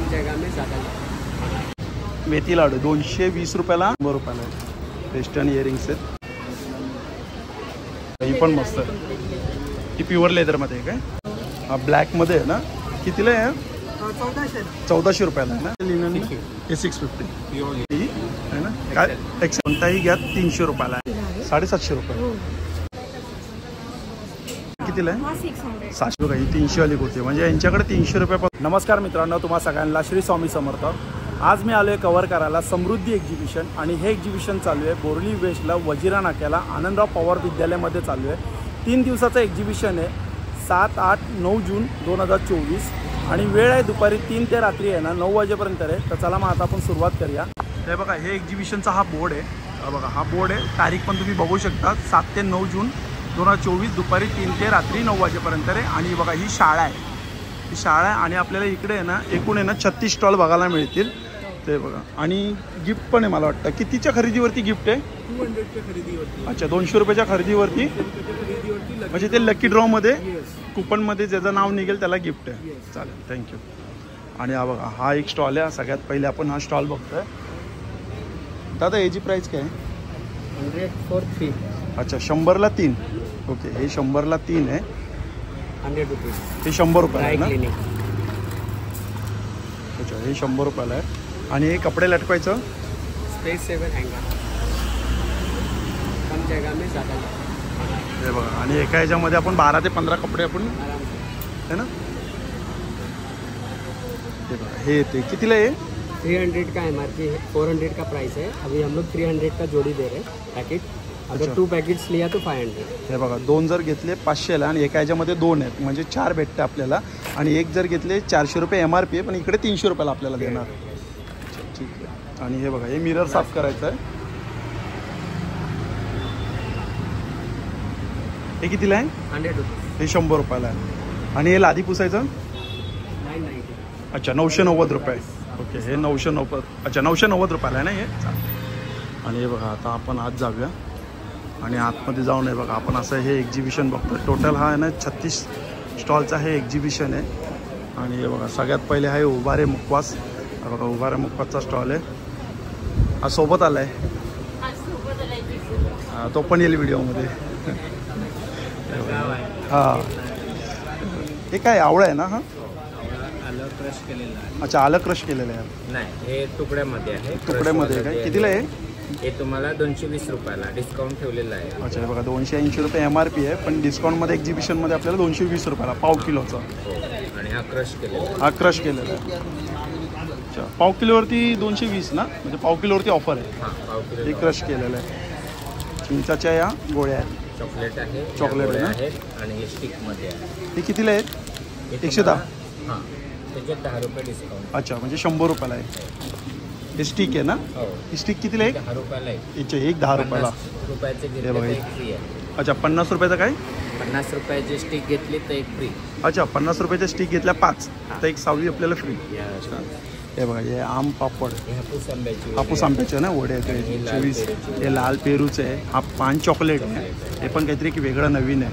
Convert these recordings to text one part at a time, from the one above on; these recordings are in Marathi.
कम जगह में ज़्यादा। मेथी लाडू 220 रुपयाला, 100 रुपयाला आहे। वेस्टर्न इयरिंग्स आहेत, ही पण मस्त आहे। ही प्युअर लेदरमध्ये आहे काय? हा ब्लॅकमध्ये आहे ना? कितीला आहे? 1400 रुपयाला आहे ना? लिनन हे 650 आहे ना? काय कोणताही घ्या 300 रुपयाला आहे, 750 रुपये। कितीला आहे? 700 रुपये। ही 300 वाली कुर्ती म्हणजे यांच्याकडे 300 रुपयापासून। नमस्कार मित्रांनो, तुम्हा सगळ्यांना श्री स्वामी समर्थ। आज मी आलो आहे कव्हर करायला समृद्धी एक्झिबिशन, आणि हे एक्झिबिशन चालू आहे बोरली वेस्टला वजिरा नाक्याला आनंदराव पवार विद्यालयामध्ये चालू आहे। 3 दिवसाचं एक्झिबिशन आहे, 7, 8, 9 जून 2024, आणि वेळ आहे दुपारी 3 ते रात्री आहे ना 9 वाजेपर्यंत आहे। तर चला मग आता आपण सुरुवात करूया। हे बघा, हे एक्झिबिशनचा हा बोर्ड आहे, बघा हा बोर्ड आहे, तारीख पण तुम्ही बघू शकता 7 ते 9 जून 2024 दुपारी 3 ते रात्री 9 वाजेपर्यंत आहे। आणि बघा ही शाळा आहे, ही शाळा आहे, आणि आपल्याला इकडे आहे ना एकूण आहे ना 36 स्टॉल बघायला मिळतील ते बघा। आणि गिफ्ट पण आहे, मला वाटतं कितीच्या खरेदीवरती गिफ्ट आहे? 200च्या खरेदीवरती। अच्छा, 200 रुपयाच्या खरेदीवरती, म्हणजे ते लकी ड्रॉमध्ये कुपनमध्ये ज्याचं नाव निघेल त्याला गिफ्ट आहे। चालेल, थँक्यू। आणि हा बघा हा एक स्टॉल आहे, सगळ्यात पहिले आपण हा स्टॉल बघतोय। दादा याची प्राईस काय आहे? 100 for 3। अच्छा, 100ला 3। ओके, हे 100ला 3 आहे, 100 रुपीज। हे 100 रुपयाला आहे ना? अच्छा, हे 100 रुपयाला आहे। आणि हे कपडे लटकवायचं स्पेस 7 हँगर, कम जगह में ज़्यादा। हे बघा, आणि एका ह्याच्यामध्ये आपण 12 ते 15 कपडे आपण आराम से है ना? हे बघा, हे येते कितीला आहे? 300 का MRP है, 400 का प्राइस है। अभी हम लोग 300 का जोड़ी दे रहे हैं पैकेट। अगर 2 पैकेट्स लिया तो 500। हे बघा, 2 जर घेतले 500ला, आणि एका ह्याच्यामध्ये 2 आहेत म्हणजे 4 भेटते आपल्याला। आणि एक जर घेतले 400 रुपये MRP आहे, पण इकडे 300 रुपयाला आपल्याला देणार। अच्छा, ठीक आहे। आणि हे बघा, हे मिरर साफ करायचं आहे, हे कितीला आहे? 100 रुपीज। हे 100 रुपयाला आहे। आणि हे लादी पुसायचं? 990। अच्छा, 990 रुपये। ओके, हे 990, अच्छा 990 रुपयाला आहे ना हे? आणि हे बघा, आता आपण आत जाऊया आणि आतमध्ये जाऊन हे बघा आपण असं हे एक्झिबिशन बघतो। टोटल हा आहे ना 36 स्टॉलचा हे एक्झिबिशन आहे। आणि हे बघा, सगळ्यात पहिले आहे उभारे मुखवास, बघा उभारे मुखवासचा स्टॉल आहे, हा सोबत आला आहे, तो पण येईल व्हिडिओमध्ये। हां, हे काय आवळा आहे ना? हा आलं क्रश केलेलं आहे। अच्छा, आलं क्रश केलेलं आहे? नाही, हे तुकड्यामध्ये आहे। तुकड्यामध्ये काय? कितीला आहे? हे तुम्हाला 220 रुपयाला डिस्काउंट ठेवलेलं आहे। अच्छा, हे बघा 280 रुपये MRP आहे, पण डिस्काउंटमध्ये एक्झिबिशनमध्ये आपल्याला 220 रुपयाला पाव किलोचा। आणि हा क्रश केलेला, हा क्रश केलेला आहे। अच्छा, पाव किलोवरती 220 ना? म्हणजे पाव किलोवरती ऑफर आहे। हां, पाव किलो हे क्रश केलेलं आहे। चिंचाच्या या गोळ्या आहेत, चॉकलेट आहे, चॉकलेट आहे ना? आणि हे स्टिकमध्ये आहे। हे कितीला आहेत? 110। हां, त्याच्यात 10 रुपये डिस्काउंट। अच्छा, म्हणजे 100 रुपयाला आहे। हे स्टिक आहे ना? हो, ही स्टिक कितीला आहे? 10 रुपयाला आहे। याचे एक 10 रुपयाला। 50 रुपयाचे हे घेतले बघा, तर एक फ्री आहे। अच्छा 50 रुपयाचं काय? 50 रुपयाची स्टिक घेतली तर एक फ्री। अच्छा, 50 रुपयाच्या स्टिक घेतल्या 5 तर एक 6वी आपल्याला फ्री। या हे बघा, हे आम पापड, हे हापूस आंब्याची, हापूस आंब्याचे ना वडे आहेत, 24। हे लाल पेरूचे आहे, हा पान चॉकलेट आहे, हे पण काहीतरी की वेगळं नवीन आहे।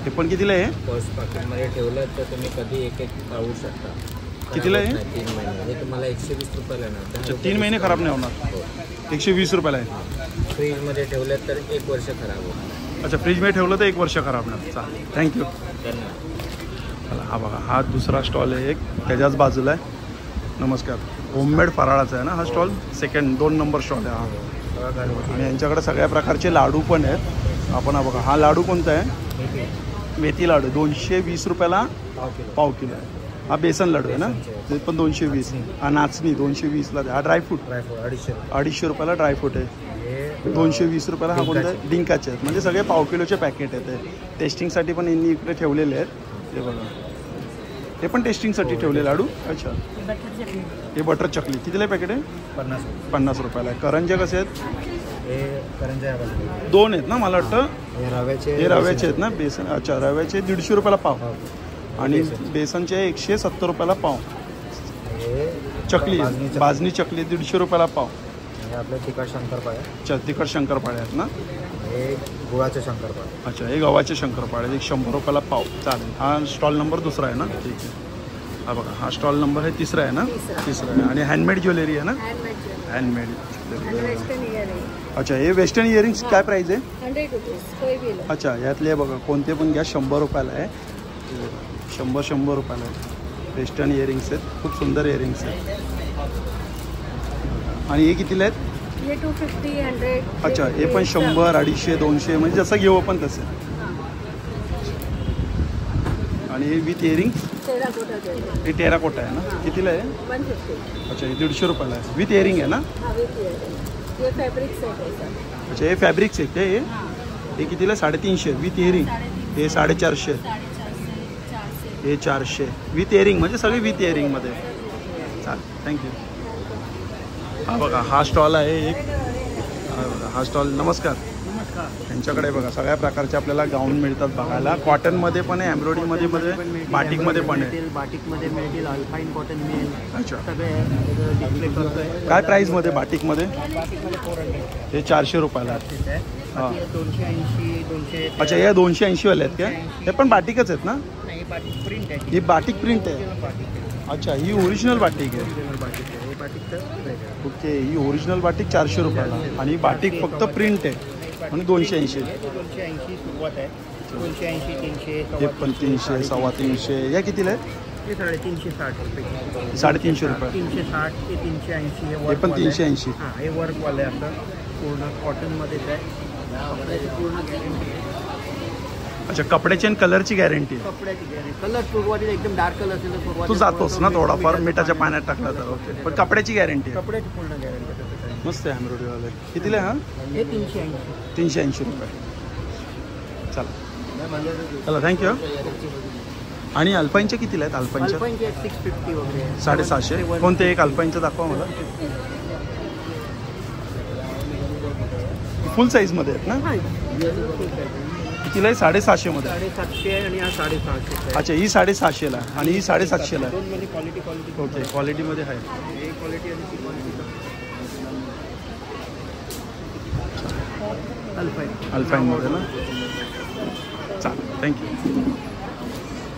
हे पण कितीला आहे? पोस्ट पाकिटमध्ये ठेवलं तर तुम्ही कधी एक खाऊ शकता। कितीला आहे? 3 महिने। हे तुम्हाला 120 रुपयाला ना। अच्छा, 3 महिने खराब नाही होणार, 120 रुपयाला आहे। फ्रीजमध्ये ठेवलं तर 1 वर्ष खराब होतं। अच्छा, फ्रीजमध्ये ठेवलं तर 1 वर्ष खराब नाही। चालेल, थँक्यू। चला, हा बघा हा दुसरा स्टॉल आहे एक, त्याच्याच बाजूला आहे। नमस्कार, होममेड फराळाचा आहे ना हा स्टॉल? 2 नंबर स्टॉल आहे हा। आणि यांच्याकडे सगळ्या प्रकारचे लाडू पण आहेत। आपण हा बघा, हा लाडू कोणता आहे? मेथी लाडू 220 रुपयाला पाव किलो आहे। हा बेसन लाडू आहे ना? ते पण 220। हा नाचणी 220ला आहे। हा ड्रायफ्रूट 250 रुपयाला ड्रायफ्रूट आहे। 220 रुपयाला हा कोणता आहे? डिंकाचे आहेत, म्हणजे सगळे पाव किलोचे पॅकेट आहेत। ते टेस्टिंगसाठी पण यांनी इकडे ठेवलेले आहेत। हे बघा, हे पण टेस्टिंगसाठी ठेवले लाडू। अच्छा, हे बटर चकली कितीला पॅकेट आहे? 50 रुपयाला आहे। करंजे कसे आहेत? हे करंजा 2 आहेत ना मला वाटतं? हे रव्याचे, हे रव्याचे आहेत ना? बेसन, अच्छा रव्याचे 150 रुपयाला पाव, आणि बेसनचे 170 रुपयाला पाव। चकली भाजणी चकली 150 रुपयाला पाव। हे आपले तिखट शंकरपाळे। अच्छा, तिखट शंकरपाळे आहेत ना? हे गुळाचे शंकरपाळे। अच्छा, हे गव्हाचे शंकरपाळे 100 रुपयाला पाव। चालेल, हा स्टॉल नंबर दुसरा आहे ना? ठीक आहे। हा बघा हा स्टॉल नंबर आहे तिसरा आहे ना. तिसरा आहे. आणि हँडमेड ज्वेलरी आहे ना. हँडमेड अच्छा. हे वेस्टर्न इयरिंग्स काय प्राइस आहे. 100 रुपीज कोई भी लो. अच्छा यातले बघा कोणते पण घ्या 100 रुपयाला आहे. 100 रुपयाला आहे. वेस्टर्न इयरिंग्स आहेत. खूप सुंदर इयरिंग्स आहेत. आणि हे कितीला आहेत. ये 250 100. अच्छा हे पण 100 250 200 म्हणजे जसं घेऊ आपण तसे. आणि हे विथ इयरिंग्स टेराकोटा ज्वेलरी. हे टेराकोटा आहे ना. कितीला आहे. 150. अच्छा हे 150 रुपयाला आहे. विथ इयरिंग आहे ना. हाँ विथ इयरिंग. ये फैब्रिक सेट है सर. अच्छा हे फॅब्रिक्स आहेत हे. हे कितीला 350 विथ इयरिंग. हे 450. हे 400 विथ इयरिंग म्हणजे सगळे विथ इयरिंगमध्ये. चालेल थँक्यू. हा बघा हा स्टॉल आहे एक. हा स्टॉल नमस्कार. यांच्याकडे बघा सगळ्या प्रकारचे आपल्याला गाऊन मिळतात बघायला. कॉटनमध्ये पण आहे, एम्ब्रॉयडरीमध्ये मध्ये, बाटिकमध्ये पण आहे. बाटिकमध्ये मिळतील, अल्पाईन कॉटन मिळेल. अच्छा सगळे डिस्प्ले करतोय. काय प्राईसमध्ये बाटिकमध्ये. बाटिकमध्ये 400. हे 400 रुपयाला. हां 280 200. अच्छा हे 280 वाले आहेत का. हे पण बाटिकच आहेत ना. नाही बाटिक प्रिंट आहे. ही बाटिक प्रिंट आहे. अच्छा ही ओरिजिनल बाटिक आहे. ओके ही ओरिजिनल बाटिक 400 रुपयाला. आणि बाटिक फक्त प्रिंट आहे आणि 280. 280 सुरुवात आहे. 280 300. हे पण 300 350. या कितीला आहे. हे 360 रुपये. 350 रुपये. 360 ते 380. हे पण 380. हां हे वर्कवाले असं पूर्ण कॉटनमध्येच आहे. कपड्याची पूर्ण गॅरंटी आहे. अच्छा कपड्याची आणि कलरची गॅरंटी आहे. कपड्याची गॅरंटी. कलर सुरुवातीला एकदम डार्क कलर असेल तर सुरुवातीला तू जातोस ना थोडाफार मिठाच्या पाण्यात टाकला तर. ओके पण कपड्याची गॅरंटी आहे. कपड्याची पूर्ण गॅरंटी. मस्त आहे एम्ब्रॉयडरीवाले. कितीला हा. हे 380. 380 रुपये. चला चला थँक्यू. आणि अल्पाईनच्या कितीला आहेत. अल्पाईनच्या अल्पाईनचे 650 वगैरे. 750. कोणते एक अल्पाईनचं दाखवा मला. फुल साईजमध्ये आहेत ना. कितीला आहे. 750 मध्ये. 750 आहे आणि हा 650. अच्छा ही 750 ला आणि ही 750 ला. दोन मध्ये क्वालिटी. ओके क्वालिटीमध्ये आहे. हे क्वालिटी आणि ती क्वालिटी. अल्पाईनमध्ये ना. चालेल थँक्यू.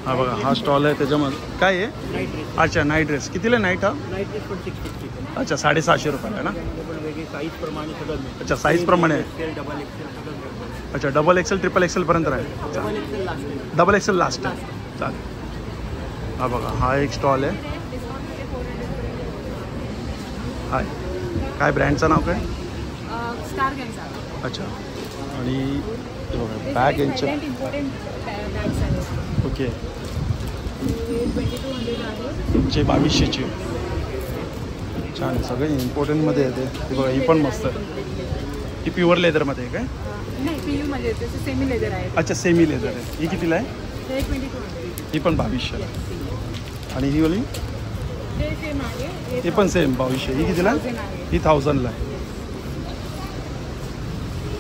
हा बघा हा स्टॉल आहे त्याच्यामध्ये काय आहे. Night dress. अच्छा नाईट ड्रेस कितीला आहे. नाईट हा. नाईट ड्रेस पण 650. अच्छा 750 रुपयाला आहे ना. पण वेगळी साईज प्रमाणे सगळं मिळतं. अच्छा साईज प्रमाणे. एक्सेल डबल एक्सेल सगळं मिळतं. अच्छा डबल एक्सेल ट्रिपल एक्सेल पर्यंत आहे. डबल एक्सेल लास्ट आहे. डबल एक्सेल लास्ट आहे. चालेल. हा बघा हा एक स्टॉल आहे. हाय काय ब्रँडचं नाव काय. स्टार गॅन्सा. अच्छा आणि बॅग यांच्या. ओके 2200 आहे. 2200ची. छान आहे सगळे इम्पॉर्टंटमध्ये येते. हे बघा ही पण मस्त आहे. ही प्युअर लेदरमध्ये आहे काय. नाही पीयू मध्ये येते. सेमी लेदर आहे. अच्छा सेमी लेदर आहे. ही कितीला आहे. ते 2200. ही पण 2200. आणि ही वाली ते सेम आहे. ही पण सेम 2200. ही कितीला आहे. ही 1000ला आहे.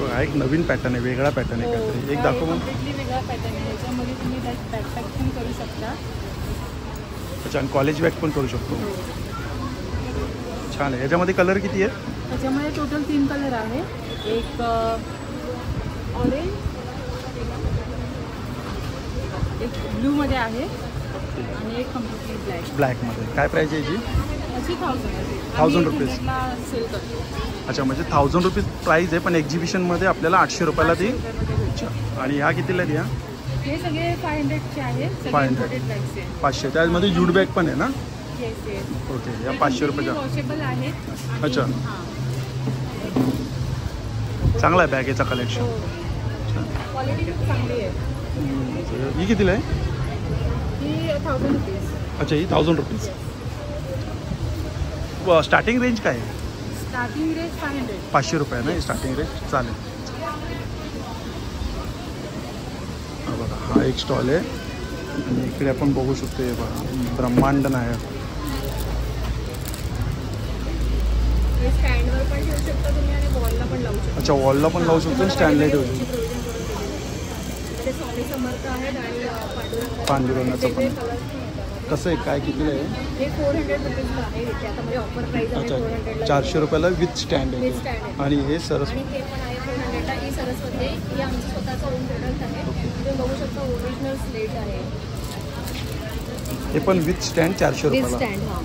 बघा एक नवीन पॅटर्न आहे. वेगळा पॅटर्न आहे काहीतरी. एक दाखव मग. कम्प्लिटली वेगळा पॅटर्न आहे. याच्यामध्ये तुम्ही बॅकपॅक पण करू शकता. अच्छा आणि कॉलेज बॅग पण करू शकतो. छान आहे. याच्यामध्ये कलर किती आहेत. त्याच्यामध्ये टोटल 3 कलर आहे. एक ऑरेंज, एक ब्लूमध्ये आहे आणि एक कम्प्लिटली ब्लॅक. ब्लॅकमध्ये. काय प्राईज आहे याची. अशी 1000 रुपीज. सेल करतो. अच्छा म्हणजे 1000 रुपीज प्राईज आहे पण एक्झिबिशनमध्ये आपल्याला 800 रुपयाला ती. अच्छा आणि ह्या कितीला द्या. हे सगळे 500चे आहेत. 500. 500 त्यामध्ये जूट बॅग पण आहे ना. Yes yes. ओके या 500 रुपयाच्या. वॉशेबल आहेत. अच्छा हां चांगला आहे बॅगेचा कलेक्शन. क्वालिटी खूप चांगली आहे. ही कितीला आहे. ही 1000 रुपीज. अच्छा ही 1000 रुपीज. स्टार्टिंग रेंज काय आहे. Starting range 500. 500 रुपये ना स्टार्टिंग रेंज. चालेल. हा बघा हा एक स्टॉल आहे आणि इकडे आपण बघू शकतो. हे बघा ब्रह्मांड नायक. हे स्टँडवर पण ठेवू शकता तुम्ही आणि वॉलला पण लावू शकता. अच्छा वॉलला पण लावू शकतो स्टँडला ठेवू शकतो. ते स्वामी समर्थ आहेत आणि पांडुरंगाचं पण. कसं आहे काय कितीला आहे. हे 400 रुपीजला आहे. इथे आता म्हणजे ऑफर प्राईस आहे. अच्छा 400 400 रुपयाला विथ स्टँड आहे. विथ स्टँड आहे. आणि हे सरस. आणि हे पण आहे 400ला. ही सरस्वती आहे. ही आमचं स्वतःचं ओन प्रोडक्ट आहे. तुम्ही बघू शकता ओरिजिनल स्लेट आहे. हे पण विथ स्टँड 400 विथ रुपयाला. स्टँड. हां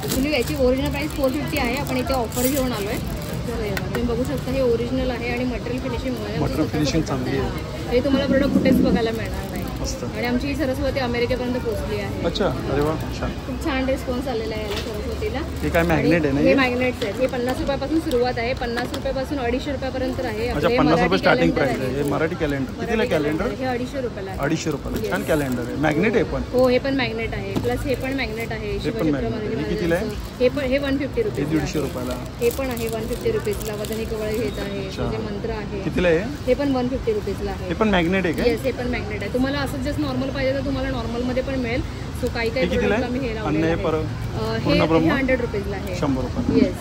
ॲक्च्युली याची ओरिजिनल प्राईस 450 आहे. आपण इथे ऑफर घेऊन आलो आहे. तर हे बघा, तुम्ही बघू शकता हे ओरिजिनल आहे आणि मटेरियल फिनिशिंग वगैरे मटेरियल फिनिशिंग चांगली आहे. हे तुम्हाला प्रोडक्ट कुठेच बघायला मिळणार नाही. मस्त. आणि आमची ही सरस्वती अमेरिकेपर्यंत पोहोचली आहे. अच्छा, अरे वा, छान. खूप छान रिस्पॉन्स आलेला आहे याला सरस्वतीला. हे काय मॅग्नेट आहे ना? हे मॅग्नेट्स आहेत. हे 50 रुपयापासून सुरुवात आहे. 50 रुपयापासून 250 रुपयापर्यंत आहे. अच्छा, 50 रुपये स्टार्टिंग प्राइस आहे. हे मराठी कॅलेंडर कितीला कॅलेंडर? हे 250 रुपयाला आहे. 250 रुपयाला. छान कॅलेंडर आहे. मॅग्नेट आहे पण. हो, हे पण मॅग्नेट आहे. प्लस हे पण मॅग्नेट आहे. हे पण मॅग्नेट. हे कितीला आहे? हे 150 हे रुपये. 150 रुपयाला. हे पण आहे 150 रुपीजला. वजनी कवळ घेत आहे. जे मंत्र आहे कितीला आहे? हे पण 150 रुपीजला आहे. हे पण मॅग्नेट आहे का? येस, हे पण मॅग्नेट आहे. तुम्हाला असं जस्ट नॉर्मल पाहिजे तर तुम्हाला नॉर्मलमध्ये पण मिळेल. सो काही काही कितीला प्रोडक्ट आम्ही हे आहे? लावलेलं आणि आहे. पूर्ण हे ब्रह्म 100 रुपीजला आहे. 100 रुपये. येस,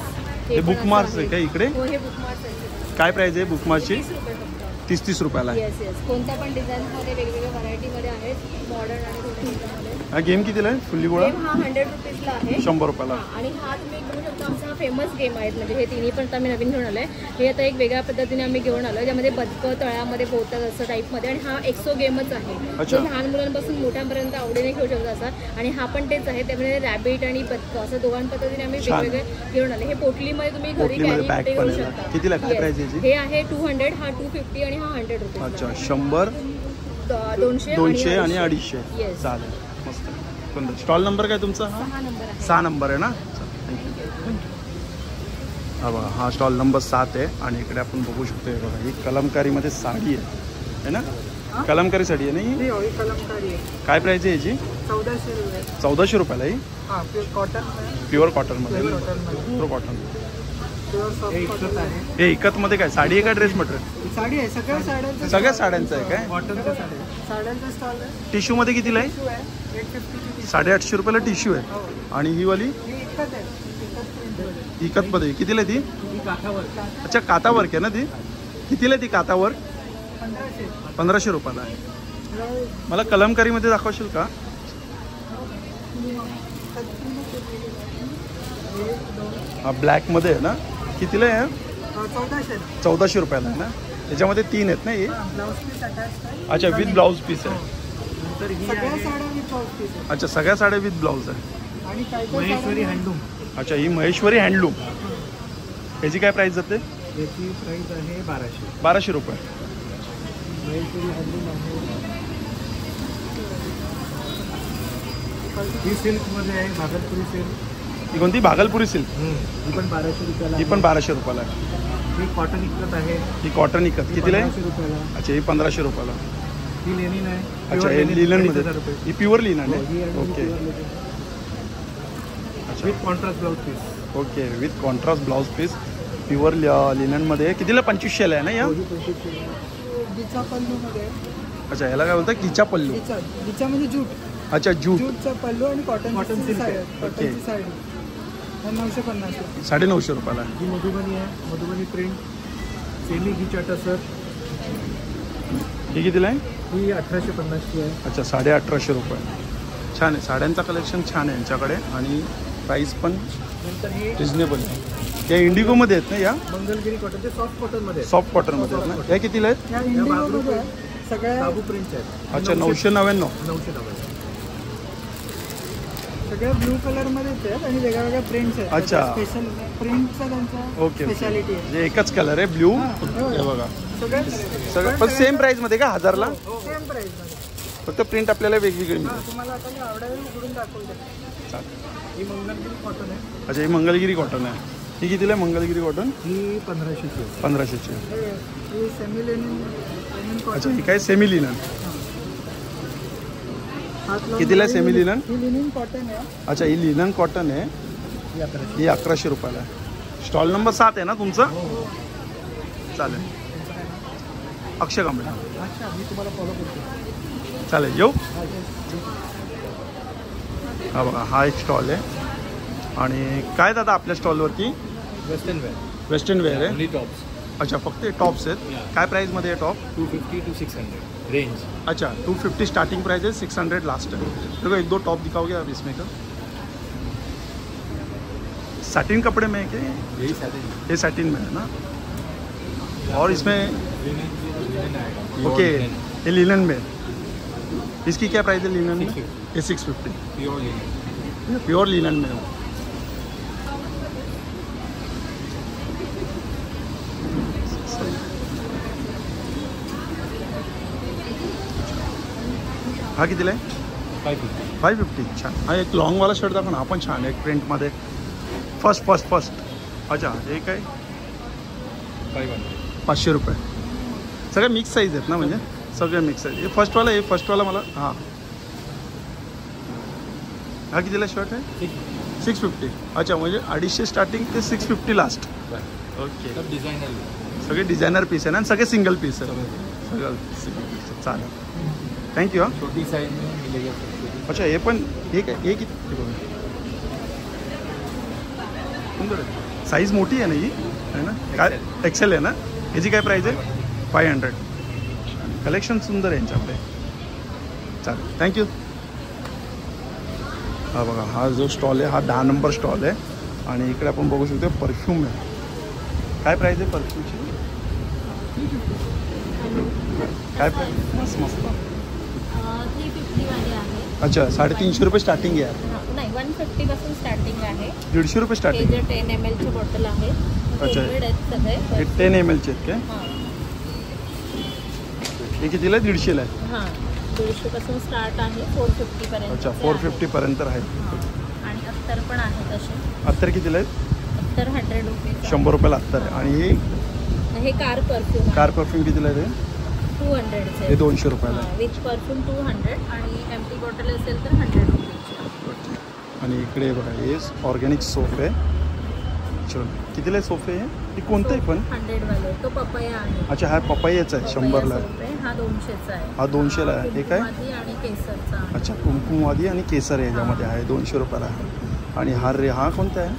हे बुकमार्क्स आहे का इकडे? हो, हे बुकमार्क्स आहे. काय प्राइस आहे बुकमार्कची? 30 रुपये फक्त. 30 रुपयाला आहे. येस येस, कोणत्या पण डिझाईन्समध्ये वेगवेगळ्या व्हरायटीमध्ये आहेत. मॉडर्न आणि थोडे हा गेम कितीला आहे? फुल्ली गोळा हा 100 रुपीजला आहे. 100 रुपयाला. हा, आणि हा तुम्ही घेऊ शकता. आमचा फेमस गेम आहेत. म्हणजे हे तिन्ही पण आम्ही नवीन घेऊन आलोय. हे आता एक वेगळ्या पद्धतीने आम्ही घेऊन आलोय, ज्यामध्ये बदकं तळ्यामध्ये पोहतात असं टाईपमध्ये. आणि हा एक्सो गेमच आहे. अच्छा. जो लहान मुलांपासून मोठ्यांपर्यंत आवडीने खेळू शकतो असा. आणि हा पण तेच आहे. त्यामध्ये रॅबिट आणि बदकं असं दोघां पद्धतीने आम्ही वेगवेगळे घेऊन आले. हे पोटलीमध्ये तुम्ही घरी पोटलीमध्ये कॅरी बॅग घेऊ पण आहे. शकता. कितीला काय प्राइस आहे याची? हे आहे 200, हा 250 आणि हा 100 रुपये. अच्छा, 100, 200 आणि 250. येस. चालेल, मस्त. कोणता स्टॉल नंबर काय तुमचा? हा 6 नंबर आहे. 6 नंबर आहे ना? हा बघा, हा स्टॉल नंबर 7 आहे. आणि इकडे आपण बघू शकतो हे बघा, ही कलमकारीमध्ये साडी आहे ना? कलमकारी साडी आहे ना ही? कलमकारी काय प्राइस आहे याची? 1400 रुपये. 1400 रुपयाला ही? हाँ, प्योर कॉटन प्युअर कॉटनमध्ये. Pure cotton. हे इकतमध्ये काय साडी आहे का ड्रेस मटेरियल? साडी आहे. सगळ्या साड्यांचं आहे काय? कॉटनच्या साड्यांचा स्टॉल आहे. टिश्यूमध्ये कितीला आहे? 850 850 रुपयाला टिश्यू आहे. आणि ही वाली ही इकत आहे. इकतमध्ये कितीला आहे ती? ही काठावर अच्छा, कातावर्क आहे ना ती? कितीला आहे ती कातावर्क? 1500. 1500 रुपयाला आहे. मला कलमकारीमध्ये दाखवशील का? हा ब्लॅकमध्ये आहे ना? कितीला आहे? 1400. 1400 रुपयाला आहे ना? त्याच्यामध्ये 3 आहेत ना हे? ब्लाउज पीस अटॅच आहे. अच्छा, विथ ब्लाऊज पीस आहे. तर ही सगळ्या साड्या विथ ब्लाउज पीस आहे. अच्छा, सगळ्या साड्या विथ ब्लाऊज आहे. आणि काय महेश्वरी हँडलूम. अच्छा, ही महेश्वरी हँडलूम. याची काय प्राइस जाते? याची प्राइस आहे 1200. 1200 रुपये. महेश्वरी हँडलूम आहे. ही सिल्कमध्ये आहे, भागलपुरी सिल्क. ही कोणती? भागलपुरी सिल्क. ही पण 1200 रुपयाला. ही पण 1200 रुपयाला आहे. ही कॉटन इकत आहे. ही कॉटन इकत कितीला आहे? 1500 रुपयाला. अच्छा, ही 1500 रुपयाला. ही लेनिन आहे. अच्छा, हे लिननमध्ये. 1000 रुपये. ही प्युअर लिनन ही आहे. आहे ओके. अच्छा, with contrast blouse piece. Okay, with contrast blouse piece pure लिननमध्ये. कितीला? 2500ला आहे ना या? गिचा पल्लूमध्ये. अच्छा, याला काय बोलतात? गिचा पल्लू. गिचा म्हणजे जूट. अच्छा, जूट. जूटचा पल्लू आणि कॉटन सिल्क आहे. कॉटनची साडी 950. 950 रुपयाला आहे. ही मधुबनी आहे. मधुबनी प्रिंट सेमी गिचा टसर. ही कितीला आहे? ही 1850 आहे. अच्छा, 1850 रुपये. छान आहे. साड्यांचा कलेक्शन छान आहे यांच्याकडे. आणि प्राईस पण नंतर ही रिजनेबल आहे. या इंडिगोमध्ये आहेत ना या? मंगलगिरी कॉटनचे सॉफ्ट कॉटनमध्ये. सॉफ्ट कॉटनमध्ये आहेत ना? या कितीला आहेत? या इंडिगोमध्ये सगळ्या बाबू प्रिंट आहेत. अच्छा, 999. 990. सगळ्या ब्लू कलरमध्येच आहेत आणि वेगळ्या वेगळ्या प्रिंट्स आहेत. अच्छा. स्पेशल प्रिंटचा त्यांचा ओके, स्पेशालिटी आहे. म्हणजे एकच कलर आहे ब्ल्यू. हे बघा, सगळं पण सेम प्राईसमध्ये का? 1000ला? सेम प्राइसमध्ये. फक्त प्रिंट आपल्याला वेगवेगळी मिळेल. तुम्हाला आता मी आवडेल उघडून दाखवते. चालेल. ही मंगलगिरी कॉटन आहे. अच्छा, ही मंगलगिरी कॉटन आहे. ही कितीला आहे मंगलगिरी कॉटन? ही 1500ची. 1500ची. ही सेमी लेनिन अच्छा, कॉटन. ही काय? Semi linen. कितीला आहे सेमी लिनन? ही लिनिन कॉटन आहे. अच्छा, ही लिनन कॉटन आहे. ही 1100 रुपयाला आहे. स्टॉल नंबर 7 आहे ना तुमचा? चालेल. अक्षय कांबळे. अच्छा, मी तुम्हाला फॉलो करतो. चालेल, येऊ. हा बघा, हा एक स्टॉल आहे. आणि काय दादा आपल्या स्टॉलवरती? Western wear. वेस्टर्न वेअर आहे. Only tops. अच्छा, फक्त टॉप्स आहेत. काय प्राईसमध्ये आहे टॉप? 250 to 600 range. अच्छा, 250 स्टार्टिंग प्राइस है, 600 लास्ट है. देखो एक दो टॉप दिखाओगे आप इसमें का? सैटिन कपड़े में है क्या? यही सैटिन. ये सैटिन में है ना? और इसमें लिनन आएगा. ओके, ये लिनन में. इसकी क्या प्राइस है लिनन में? 650. ये 650 प्योर लिनन. प्योर लिनन में हो. सही. हा कितीला आहे? 550. 550. छान. हा एक लॉंगवाला शर्ट दाखव ना, हा पण छान आहे प्रिंटमध्ये. फर्स्ट. अच्छा हे काय? 500. 500 रुपये. सगळे मिक्स साईज आहेत ना, म्हणजे सगळे मिक्स साईज. हे फर्स्टवाला मला हां. हा कितीला शर्ट आहे? 650. अच्छा, म्हणजे 250 स्टार्टिंग ते 650 लास्ट. ओके. सब डिझायनर. सगळे डिझायनर पीस आहे ना, आणि सगळे सिंगल पीस आहे. सगळं सिंगल पीस. चालेल. थँक्यू. हां. छोटी साइज में मिलेगा. अच्छा हे पण हे काय? हे किती? सुंदर आहे. साईज मोठी आहे ना ही, आहे ना? काय एक्सेल आहे ना? याची काय प्राईस आहे? 500. कलेक्शन सुंदर आहे यांच्याकडे. चालेल, थँक्यू. हा बघा, हा जो स्टॉल आहे हा 10 नंबर स्टॉल आहे. आणि इकडे आपण बघू शकतो परफ्यूम आहे. काय प्राईस आहे परफ्यूमची? काय प्राईस? मस्त. 350 वाले आहे. अच्छा, 350 रुपये स्टार्टिंग आहे. नाही, 150 पासून स्टार्टिंग आहे. 150 रुपये हे स्टार्टिंग. जे 10 ml चे बॉटल आहे. अच्छा. Homemade आहेत सगळे. हे 10 ml चे आहेत काय? हां. हे कितीला आहे? 150ला आहे. हां, 150 पासून स्टार्ट आहे 450 पर्यंत. अच्छा, 450 पर्यंत आहे. आणि अत्तर पण आहे तसे. अत्तर कितीला आहेत? अत्तर 100 रुपीज. 100 रुपयाला अत्तर आहे. आणि हे कार परफ्यूम कार परफ्यूम कितीला आहे? 200 चे. हे 200 रुपयाला आहे. विच परफ्यूम 200 आणि एम्प्टी बॉटल असेल तर 100 रुपीजची. आणि इकडे बघा, हे ऑर्गॅनिक सोप आहे. चलो, कितीला आहे सोफे? हे कोणतं आहे पण? 100 वाले. तो पपया आहे. अच्छा, हा पपईचा आहे. 100ला आहे. सोप आहे. हा 200चा आहे. हा 200ला आहे. हे काय? कुंकुमादी आणि केसरचा आहे. अच्छा, कुंकुमवादी आणि केसर आहे याच्यामध्ये आहे. 200 रुपयाला आहे. आणि हा कोणता आहे?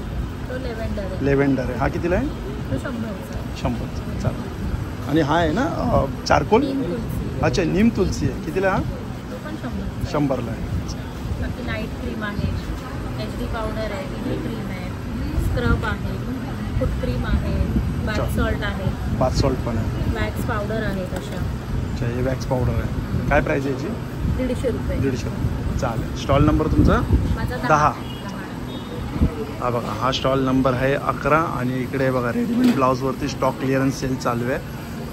तो लेव्हेंडर आहे. लेव्हेंडर आहे. हा कितीला आहे? तो 100चा आहे. 100. चालेल. आणि हा आहे ना चारकोल? नीम तुलसी. अच्छा, नीम तुलसी आहे. कितीला हा? तो पण 100. 100ला आहे. बाकी नाईट क्रीम आहे. HD पावडर आहे. BB क्रीम आहे. स्क्रब आहे. फूट क्रीम आहे. वॅक्स सॉल्ट आहे. बाथ सॉल्ट पण आहे. वॅक्स पावडर आहे तशा. अच्छा, हे वॅक्स पावडर आहे. काय प्राईस आहे याची? 150 रुपये. 150. चालेल. स्टॉल नंबर तुमचा? माझा 10. हा बघा, हा स्टॉल नंबर आहे 11. आणि इकडे बघा, रेडीमेड ब्लाऊजवरती स्टॉक क्लिअरन्स सेल चालू आहे.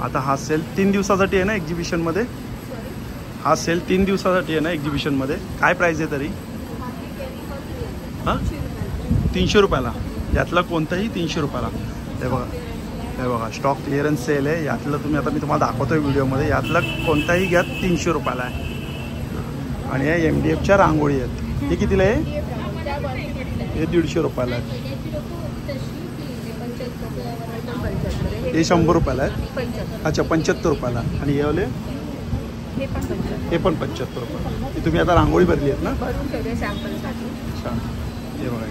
आता हा सेल 3 दिवसासाठी आहे ना एक्झिबिशनमध्ये? हा सेल 3 दिवसासाठी आहे ना एक्झिबिशनमध्ये? काय प्राईस आहे तरी? हां, 300 रुपयाला. यातला कोणताही 300 रुपयाला. हे बघा स्टॉक क्लिअरन्स सेल आहे. यातलं आता मी तुम्हाला दाखवतो आहे व्हिडिओमध्ये. यातलं कोणताही घ्या 300 रुपयाला आहे. आणि या MDFच्या रांगोळी आहेत. हे कितीला आहे? हे 150 रुपयाला आहे. हे 100 रुपयाला आहे. अच्छा, 75 रुपयाला. आणि हे वाले? हे पण 75 रुपयाला. हे तुम्ही आता रांगोळी भरली आहेत ना? छान. हे बघा,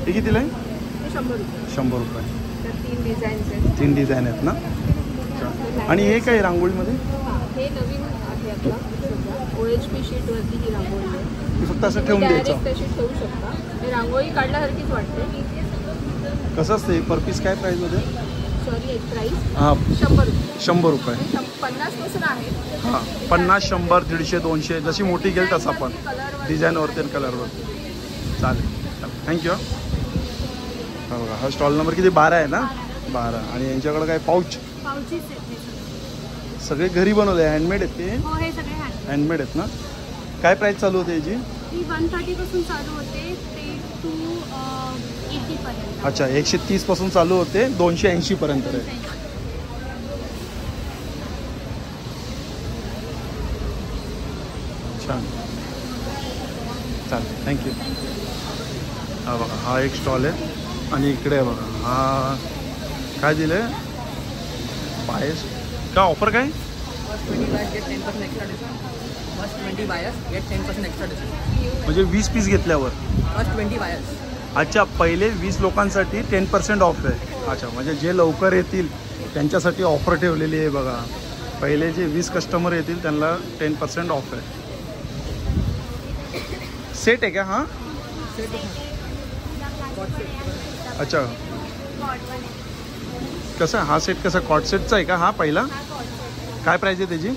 हे कितीला आहे? 100 रुपये. 3 डिझाईन आहेत ना? आणि हे काय रांगोळीमध्ये? हे नवीन आहे आपला. OHP शीटवरती ही रांगोळी आहे. फक्त असं ठेवून द्यायचं? तशी ठेवू शकता. हे रांगोळी काढल्यासारखीच वाटते. कसं असतं पर पीस? काय प्राईजमध्ये? सॉरी, एक प्राईस हां, 100 रुपये. 100 रुपये. 50 पासून आहे. हां, 50, 100, 150, 200 जशी मोठी घेईल तसं पण डिझाईनवरती आणि कलरवरती. चालेल. थँक्यू. हा बघा, हा स्टॉल नंबर किती? 12 आहे ना? 12. आणि यांच्याकडे काय पाऊच? सगळे घरी बनवले, हँडमेड आहेत ते? हो, हे सगळे हँडमेड आहेत ना? काय प्राईस चालू होते याची? 130 पासून चालू होते ते 280 पर्यंत. अच्छा, 130 पासून चालू होते 280 पर्यंत आहे. छान. चालेल, थँक्यू. हा बघा, हा एक स्टॉल आहे. आणि इकडे बघा, हा काय दिलं आहे? पायस का ऑफर काय? म्हणजे 20 पीस घेतल्यावर? अच्छा, पहिले 20 लोकांसाठी 10% ऑफ आहे. अच्छा, म्हणजे जे लवकर येतील त्यांच्यासाठी ऑफर ठेवलेली आहे बघा. पहिले जे 20 कस्टमर येतील त्यांना 10% ऑफ आहे. सेट आहे का? हां, अच्छा. कसं हा सेट कसा? कॉट सेटचा आहे का हा पहिला? काय प्राईस आहे त्याची?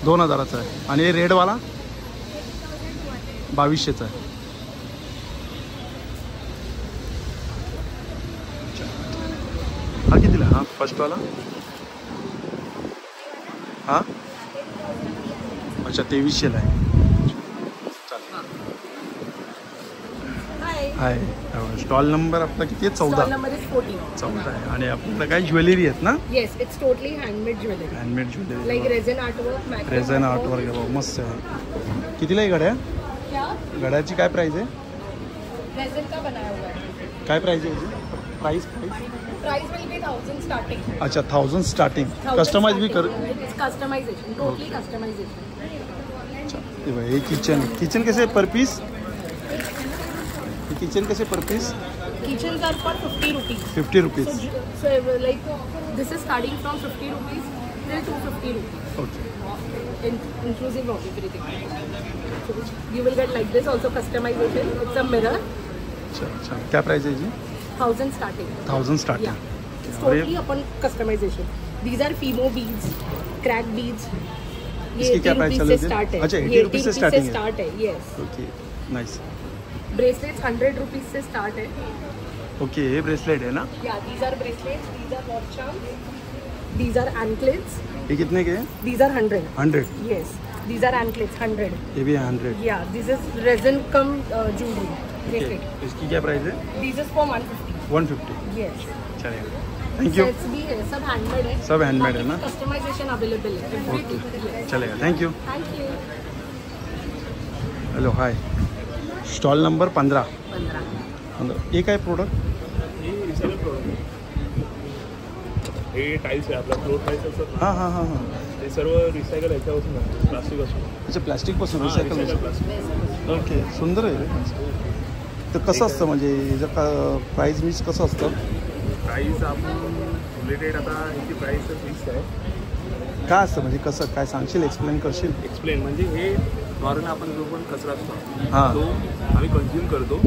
2000चा आहे. आणि हे रेडवाला 2200चा आहे. हा कितीला? हा फर्स्टवाला हा अच्छा 2300ला आहे. हाय. आहे स्टॉल नंबर आपला किती आहे? 14. Number is 14. 14 आहे. आणि आपल्याला काय ज्वेलरी आहेत ना? Yes, it's totally handmade jewellery. Handmade like jewellery, reason artwork, reason artwork आहे बघ, मस्त आहे. कितीला आहे घड्या? क्या घड्याची काय प्राइस आहे? रेझन का बनाया हुआ है. काय प्राइस आहे याची? Price price will be 1000 starting. अच्छा 1000 स्टार्टिंग. कस्टमाइज भी कर. It's customization, totally customization. अच्छा ये भाई, ये किचन कैसे पर पीस? किचन कैसे per piece? Kitchens are for 50 rupees. 50 rupees. So like this is starting from 50 rupees till 250 rupees. Okay. Inclusive of everything. So you will get like this also customization. It's a mirror. अच्छा अच्छा क्या प्राइस है जी? 1000 starting. 1000 starting. Yeah. It's totally upon customization. These are Fimo beads, crack beads. इसकी क्या प्राइस चल रही है? स्टार्ट है. अच्छा 80 ये रुपीज से 80 स्टार्टिंग है. स्टार्ट है. Yes. Okay nice. Bracelets 100 rupees से start है. ओके ये ब्रेसलेट है ना? Yeah, these are bracelets. These are watch charms. These are anklets. ये कितने के हैं? These are 100. 100. Yes. These are anklets 100. ये भी 100. Yeah, this is resin cum jewelry. Okay Bracelet. इसकी क्या प्राइस है? This is for 150. 150. Yes. चलेगा. Thank you. Sets भी है, सब handmade है. सब handmade है ना? Customization available है. Everything. Yes. चलेगा. Thank you. Thank you. Hello hi. Stall number 15. 15. ये काय प्रोडक्ट? हे रिसायकल प्रोडक्ट. हे टाईल्स आहे आपला फ्लोर टाईल्स असतात ना, हां हां हां हां. ते सर्व रिसायकल ह्याच्यापासून बनतात, प्लास्टिक असून. अच्छा प्लॅस्टिकपासून रिसायकल. प्लास्टिक. ओके सुंदर आहे. तर कसं असतं म्हणजे याचं का प्राईस मीच कसं असतं? प्राईस आपण रिलेटेड आता ह्याची प्राईस फिक्स आहे. काय असतं म्हणजे कसं काय सांगशील? एक्सप्लेन करशील? एक्सप्लेन म्हणजे हे नॉर्मल आपण जो पण कचरा असतो हां. तो आम्ही कन्झ्युम करतो.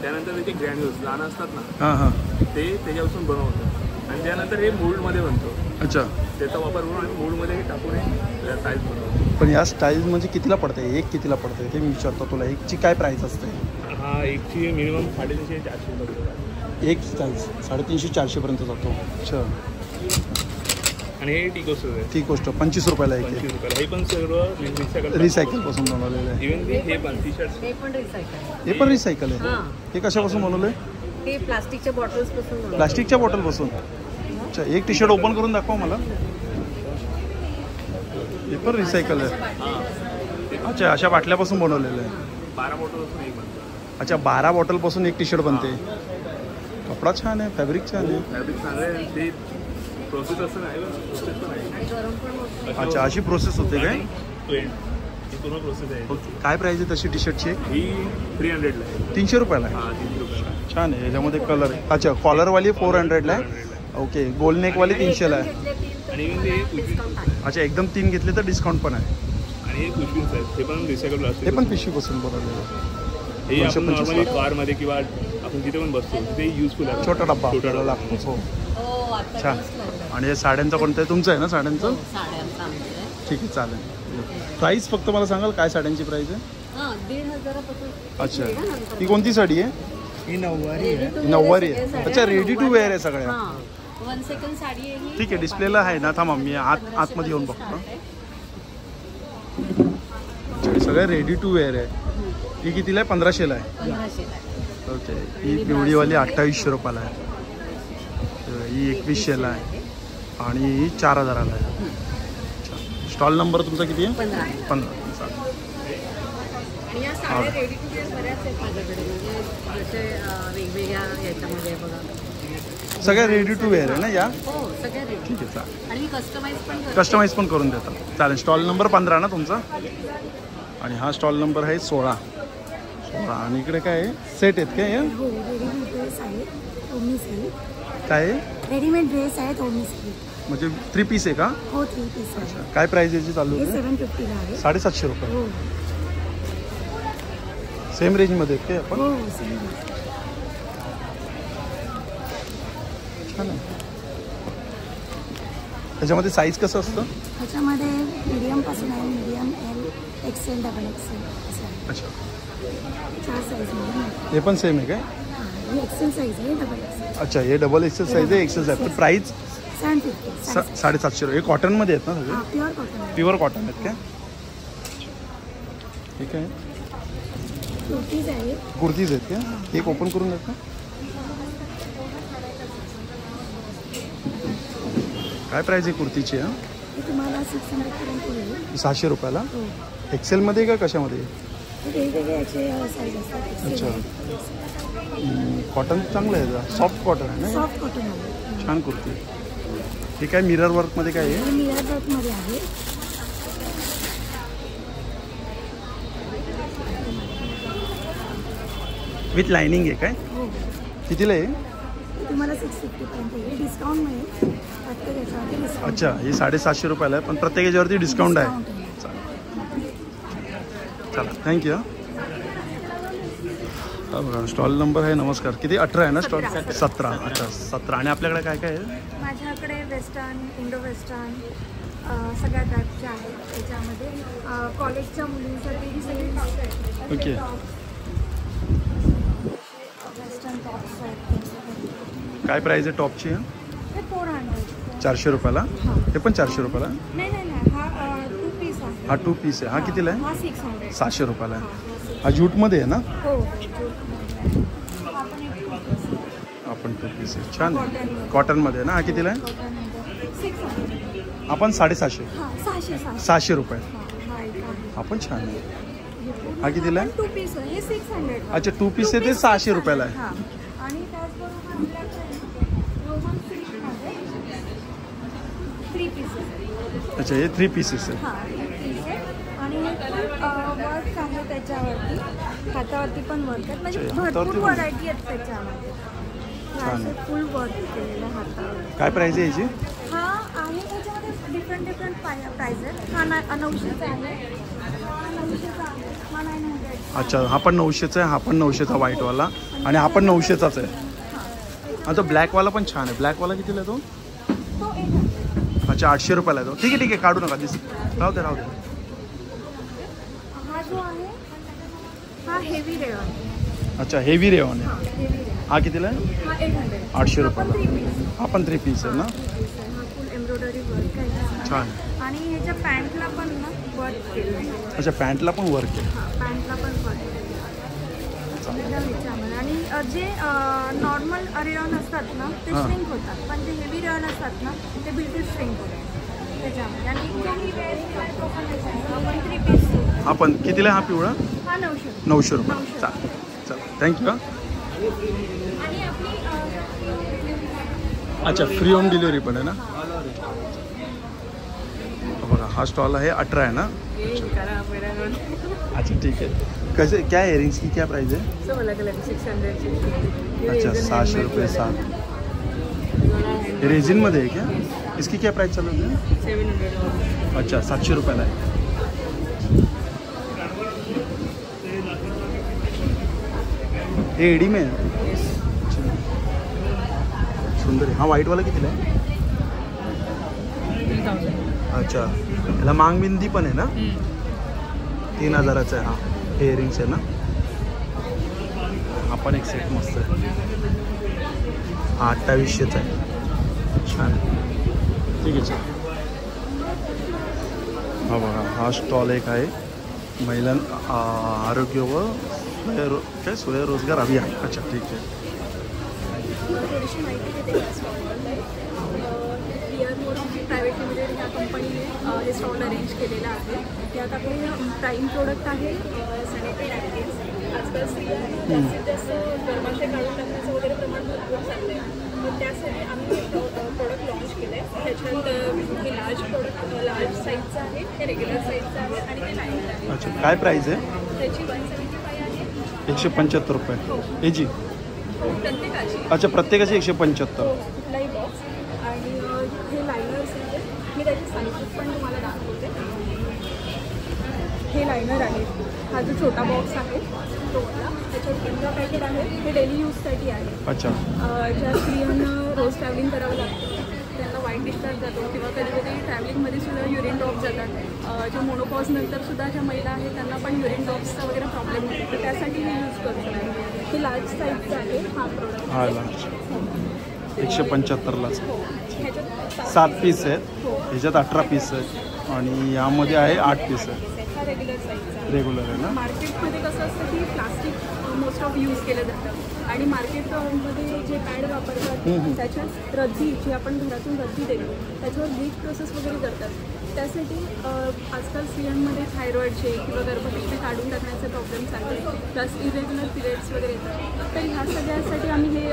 त्यानंतर त्याचे ग्रॅन्युल्स लहान असतात ना, हां हां. ते त्याच्यापासून बनवतो आणि त्यानंतर हे मोल्डमध्ये बनतो. अच्छा त्याचा वापर करून आम्ही मोल्डमध्ये हे टाकून हे टाईल्स बनवतो. पण या स्टाईल म्हणजे कितीला पडते? एक कितीला पडते ते मी विचारतो तुला. एकची काय प्राईस असते? हा एकची मिनिमम 350-400 रुपये. एक स्टाईल 350-400पर्यंत जातो. अच्छा आणि हे टी कोस्टर आहे. ती गोष्ट 25 रुपयाला एक 25 रुपयाला. हे पण सर्व रिसायकलपासून बनवलेलं आहे. इव्हन हे पण टी शर्ट हे पण रिसायकल. हे पण रिसायकल आहे. हां. हे कशापासून बनवलं आहे? हे प्लास्टिकच्या बॉटल्स पासून बनवलं. प्लास्टिकच्या बॉटलपासून. अच्छा एक टी शर्ट ओपन करून दाखवा मला. हे पण रिसायकल आहे. अच्छा अशा बाटल्यापासून बनवलेलं आहे. 12 बॉटल असून एक बनतं. अच्छा 12 बॉटलपासून एक टी शर्ट बनते. कपडा छान आहे, फॅब्रिक छान आहे. फॅब्रिक चांगलं आहे. ते प्रोसेस असं नाही, प्रोसेस पण आहे. आणि गरम पण होतं. अच्छा अशी प्रोसेस होते काय? प्लेन ही पूर्ण प्रोसेस आहे. ओके काय प्राईस आहे तशी टी शर्टची? ही 300 ला आहे. 300 रुपयाला आहे. हा 300 रुपयाला. छान आहे. याच्यामध्ये कलर आहे. अच्छा कॉलरवाली 400ला आहे. ओके गोल नेकवाली 300ला आहे. आणि इव्हन ते कुशवीज. अच्छा एकदम 3 घेतले तर डिस्काउंट पण आहे. आणि हे कुशवीज आहेत, ते पण रिसायकल प्लास्टिक. हे पण पिशवीपासून बनवलेलं आहे. हे आपण 225 नॉर्मली कारमध्ये किंवा आपण जिथे पण बसतो ते युजफुल आहे. छोटा डब्बा छोटा आपल्याला डब्बा. लागतो. हो हो, आता छान. just लागलं. आणि हे साड्यांचं कोणतं आहे? तुमचं आहे ना साड्यांचं? साड्यांचं आमचं आहे. ठीक आहे चालेल. प्राईस फक्त मला सांगाल काय साड्यांची प्राईस आहे? हां, 1,500 पासून. अच्छा ही कोणती साडी आहे? ही नऊवारी Ready आहे. to wear नऊवारी सगळ्या आहे. साड्या. अच्छा रेडी टू वेअर आहे सगळ्या. हां. 1 सेकंड साडी आहे ही. ठीक आहे डिस्प्लेला आहे ना. थांबा मी आतमध्ये येऊन बघतो. अच्छा, सगळ्या रेडी टू वेअर आहे. ही कितीला आहे? 1500ला आहे. 1500 ला आहे. ओके ही पिवळीवाली 2800 रुपयाला आहे. ही 2100ला आहे आणि ही 4000ला आहे. अच्छा स्टॉल नंबर तुमचा किती आहे? 15. 15. चालेल. आणि या साड्या रेडी टू वेअर बऱ्याच आहेत माझ्याकडे. म्हणजे जसे वेगवेगळ्या याच्यामध्ये आहे बघा. सगळ्या रेडी टू वेअर आहे ना या? हो सगळ्या रेडी. ठीक आहे चालेल. आणि मी कस्टमाइज पण करते. कस्टमाइज पण करून देतात. चालेल. स्टॉल नंबर 15 ना तुमचा? आणि हा स्टॉल नंबर आहे 16. आणि इकडे काय आहे? सेट आहेत काय? हो रेडीमेड ड्रेस आहेत ओमी सिल्क. काय आहे? रेडीमेड ड्रेस आहेत ओमी सिल्क. म्हणजे 3 पीस आहे का? हो 3 पीस आहे. काय प्राइस याची चालू हे आहे? 750 ला आहे. 750 रुपये. हो सेम रेंजमध्ये आहेत काय आपण? हो सेम. छान आहे. त्याच्यामध्ये साईज कसं असतं? ह्याच्यामध्ये मीडियमपासून आहे, medium, L, XL, double XL असं आहे. अच्छा, 4 साईजमध्ये मिळतं. हे पण सेम आहे काय? ही एक्सेल साईज आहे, डबल एक्सेल. अच्छा, हे डबल एक्सेल साईज आहे, एक्सेल साईज. पण प्राईस 750. 750 रुपये. हे कॉटनमध्ये आहेत ना सगळे? हां, प्युअर कॉटन आहे. प्युअर कॉटन आहेत काय? ठीक आहे. कुर्तीज आहे. कुर्तीज आहेत का? एक ओपन करून देत ना? काय प्राईस आहे कुर्तीची? हां, हे तुम्हाला 600 पर्यंत होईल. 600 रुपयाला. हो. एक्सेलमध्ये का कशामध्ये? वेगवेगळे याचे साईज असतात. अच्छा. कॉटन चांगलं आहे जरा, सॉफ्ट कॉटन आहे ना? सॉफ्ट कॉटन आहे. छान कुर्ती. हे काय मिरर वर्कमध्ये काय आहे? हे मिरर वर्कमध्ये आहे. विथ लाइनिंग आहे काय? हो. कितीला आहे? हे तुम्हाला 650 पर्यंत येईल. डिस्काउंट मिळेल प्रत्येक याच्यावरती डिस्काउंट. अच्छा, हे 750 रुपयाला आहे, पण प्रत्येक याच्यावरती डिस्काउंट आहे. चला, थँक्यू. बघा स्टॉल नंबर आहे. नमस्कार. किती? 18 आहे ना स्टॉल? 17. अच्छा, 17. आणि आपल्याकडे काय काय आहे? माझ्याकडे वेस्टर्न, इंडो वेस्टर्न सगळ्या टाईपच्या आहेत. त्याच्यामध्ये कॉलेजच्या मुलींसाठी जीन्स, ओके. वेस्टर्न टॉप्स आहेत. काय प्राईस आहे टॉपची? हे 400. 400 रुपयाला. हां. हे पण 400 रुपयाला. नाही, हा 2 पीस आहे. हा 2 पीस आहे. हा कितीला आहे? हा 600. 700 रुपयाला आहे. हा जूटमध्ये आहे ना? हो. हा पण एक 2 पीस आहे. आपण 2 पीस आहे. छान आहे. कॉटनमध्ये आहे ना? हा कितीला आहे? कॉटनमध्ये 600. आपण 750. हां, 600. 600 रुपये. हा एक आहे. हा पण छान आहे. हा कितीला आहे? 2 पीस आहे. हे 600. अच्छा, 2 पीस आहे ते 600 रुपयाला आहे. हां. आणि त्याचबरोबर आपल्याकडे रोमन सिल्कमध्ये 3 पीसेस. अच्छा, हे 3 पीसेस आहे. हां, 3 पीस आहे. आणि वर्क आहे त्याच्यावरती, हातावरती पण वर्क आहेत. म्हणजे अच्छा, भरपूर हातावरती पण? व्हरायटी आहेत त्याच्यामध्ये. छान आहे. फुल वर्क केलेलं हातावर. काय प्राईस आहे याची? हा आहे त्याच्यामध्ये डिफरंट प्राइस आहेत. हा 900चा आहे. हा 900चा आहे. हा 900. अच्छा, हा पण 900चा आहे. हा पण 900चा व्हाईटवाला. आणि हा पण 900चाच आहे. हा, तो ब्लॅकवाला पण छान आहे. ब्लॅकवाला कितीला आहे तो? तो 800. अच्छा, 800 रुपयाला आहे तो. ठीक आहे, ठीक आहे, काढू नका. राहू दे, राहू दे. हा जो आहे हा हेवी रेयॉन. अच्छा, हेवी रेवॉन हा आहे. Heavy rayon. हा कितीला आहे? हा 800. 800 हा पण 3 रुपयाला. पीस. हा पण 3 पीस आहे ना? हा फुल एम्ब्रॉयडरी वर्क आहे त्याच्यामध्ये. छान. आणि ह्याच्या पॅन्टला पण ना वर्क केलं आहे. अच्छा, पॅन्टला पण वर्क आहे. हां, पॅन्टला पण वर्क केलं आहे. एकदम ह्याच्यामध्ये. आणि जे नॉर्मल रेयॉन असतात ना ते हां. श्रिंक होतात, पण जे हेवी रेयॉन असतात ना ते बिलकुल श्रिंक होतात त्याच्यामध्ये. आणि जो मी वेअर केला तो पण त्याच्यामध्ये. हा पण 3 पीस. हा पण कितीला आहे? हा पिवळा हा 900. 900 रुपये. चालेल, चला, थँक्यू. आणि आपली अच्छा, फ्री होम डिलिव्हरी पण आहे ना? बघा हा स्टॉल आहे. 18 आहे ना? अच्छा, ठीक है. कैसे क्या इयरिंग्स की क्या प्राइस है? सब अलग अलग 600 अच्छा, 600 रुपये 7. रेजिन मध्ये आहे क्या? इसकी क्या प्राइस चालू है? 700. अच्छा, 700 रुपयाला आहे. हे एडी में आहे. सुंदर आहे. हा व्हाईटवाला कितीला आहे? अच्छा, याला मांगबिंदी पण आहे ना? 3000चा आहे. हा इयरिंग्स आहे ना? हा पण एक सेट मस्त आहे. हा 2800चा आहे. छान आहे. ठीक आहे, चल. हा बघा हा स्टॉल एक आहे. महिला आरोग्य व स्वयंरोजगार अभियान. अच्छा, ठीक आहे. थोडीशी माहिती देते या स्टॉलबद्दल. बिअरमोर प्रायव्हेट लिमिटेड ह्या कंपनीने हे स्टॉल अरेंज केलेलं आहे. यात आपले प्राईम प्रोडक्ट आहे सॅनिटरी नॅपकिन्स. आजकाल स्त्रिया जास्तीत जास्त गर्भाशय काढून टाकण्याचं वगैरे प्रमाण भरपूर चाललं आहे. तर त्यासाठी आम्ही हे प्रोडक्ट लॉन्च केलं आहे. ह्याच्यात हे लार्ज साईजचं आहे, हे रेग्युलर साईजचं आहे आणि ते लाईट आहे. अच्छा, काय प्राईस आहे? त्याची 175 आहे 175 रुपये याची. प्रत्येकाची. अच्छा, प्रत्येकाची 175. कुठलाही बॉक्स. आणि हे लायनर्स आहेत. मी त्याची साईज पण तुम्हाला दाखवते. हे लायनर आहे. हा जो छोटा बॉक्स आहे तो वाला. त्याच्यात 15 पॅकेट आहे. हे डेली यूजसाठी आहे. अच्छा, ज्या स्त्रियांना रोज ट्रॅव्हलिंग करावं लागतं त्यांना वाईट बॅक डिस्चार्ज जातो किंवा कधी कधी ट्रॅव्हलिंगमध्ये सुद्धा युरिन ड्रॉप जातात. ज्या मोनोपॉज नंतर सुद्धा ज्या महिला आहेत त्यांना पण युरिन ड्रॉप्सचा वगैरे प्रॉब्लेम होतो, तर त्यासाठी हे यूज करू शकतो. हे लार्ज साईजचं आहे हा प्रोडक्ट. हा लार्ज 175लाच. हो, ह्याच्यात 7 पीस आहेत, हो, ह्याच्यात 18 पीस आहेत आणि यामध्ये आहे 8 पीस आहेत. हा रेग्युलर साईजचा आहे. रेग्युलर आहे ना. मार्केटमध्ये कसं असतं की प्लास्टिक मोस्ट ऑफ यूज केलं जातं आणि मार्केटमध्ये जे पॅड वापरतात त्याच्यात रद्दी जी आपण घरातून रद्दी देतो त्याच्यावर ब्लीच प्रोसेस वगैरे करतात. त्यासाठी आजकाल स्त्रियांमध्ये थायरॉइडचे किंवा गर्भपिशवी काढून टाकण्याचे प्रॉब्लेम चालले, प्लस इरेग्युलर पिरियड्स वगैरे येतात. तर ह्या सगळ्यासाठी आम्ही हे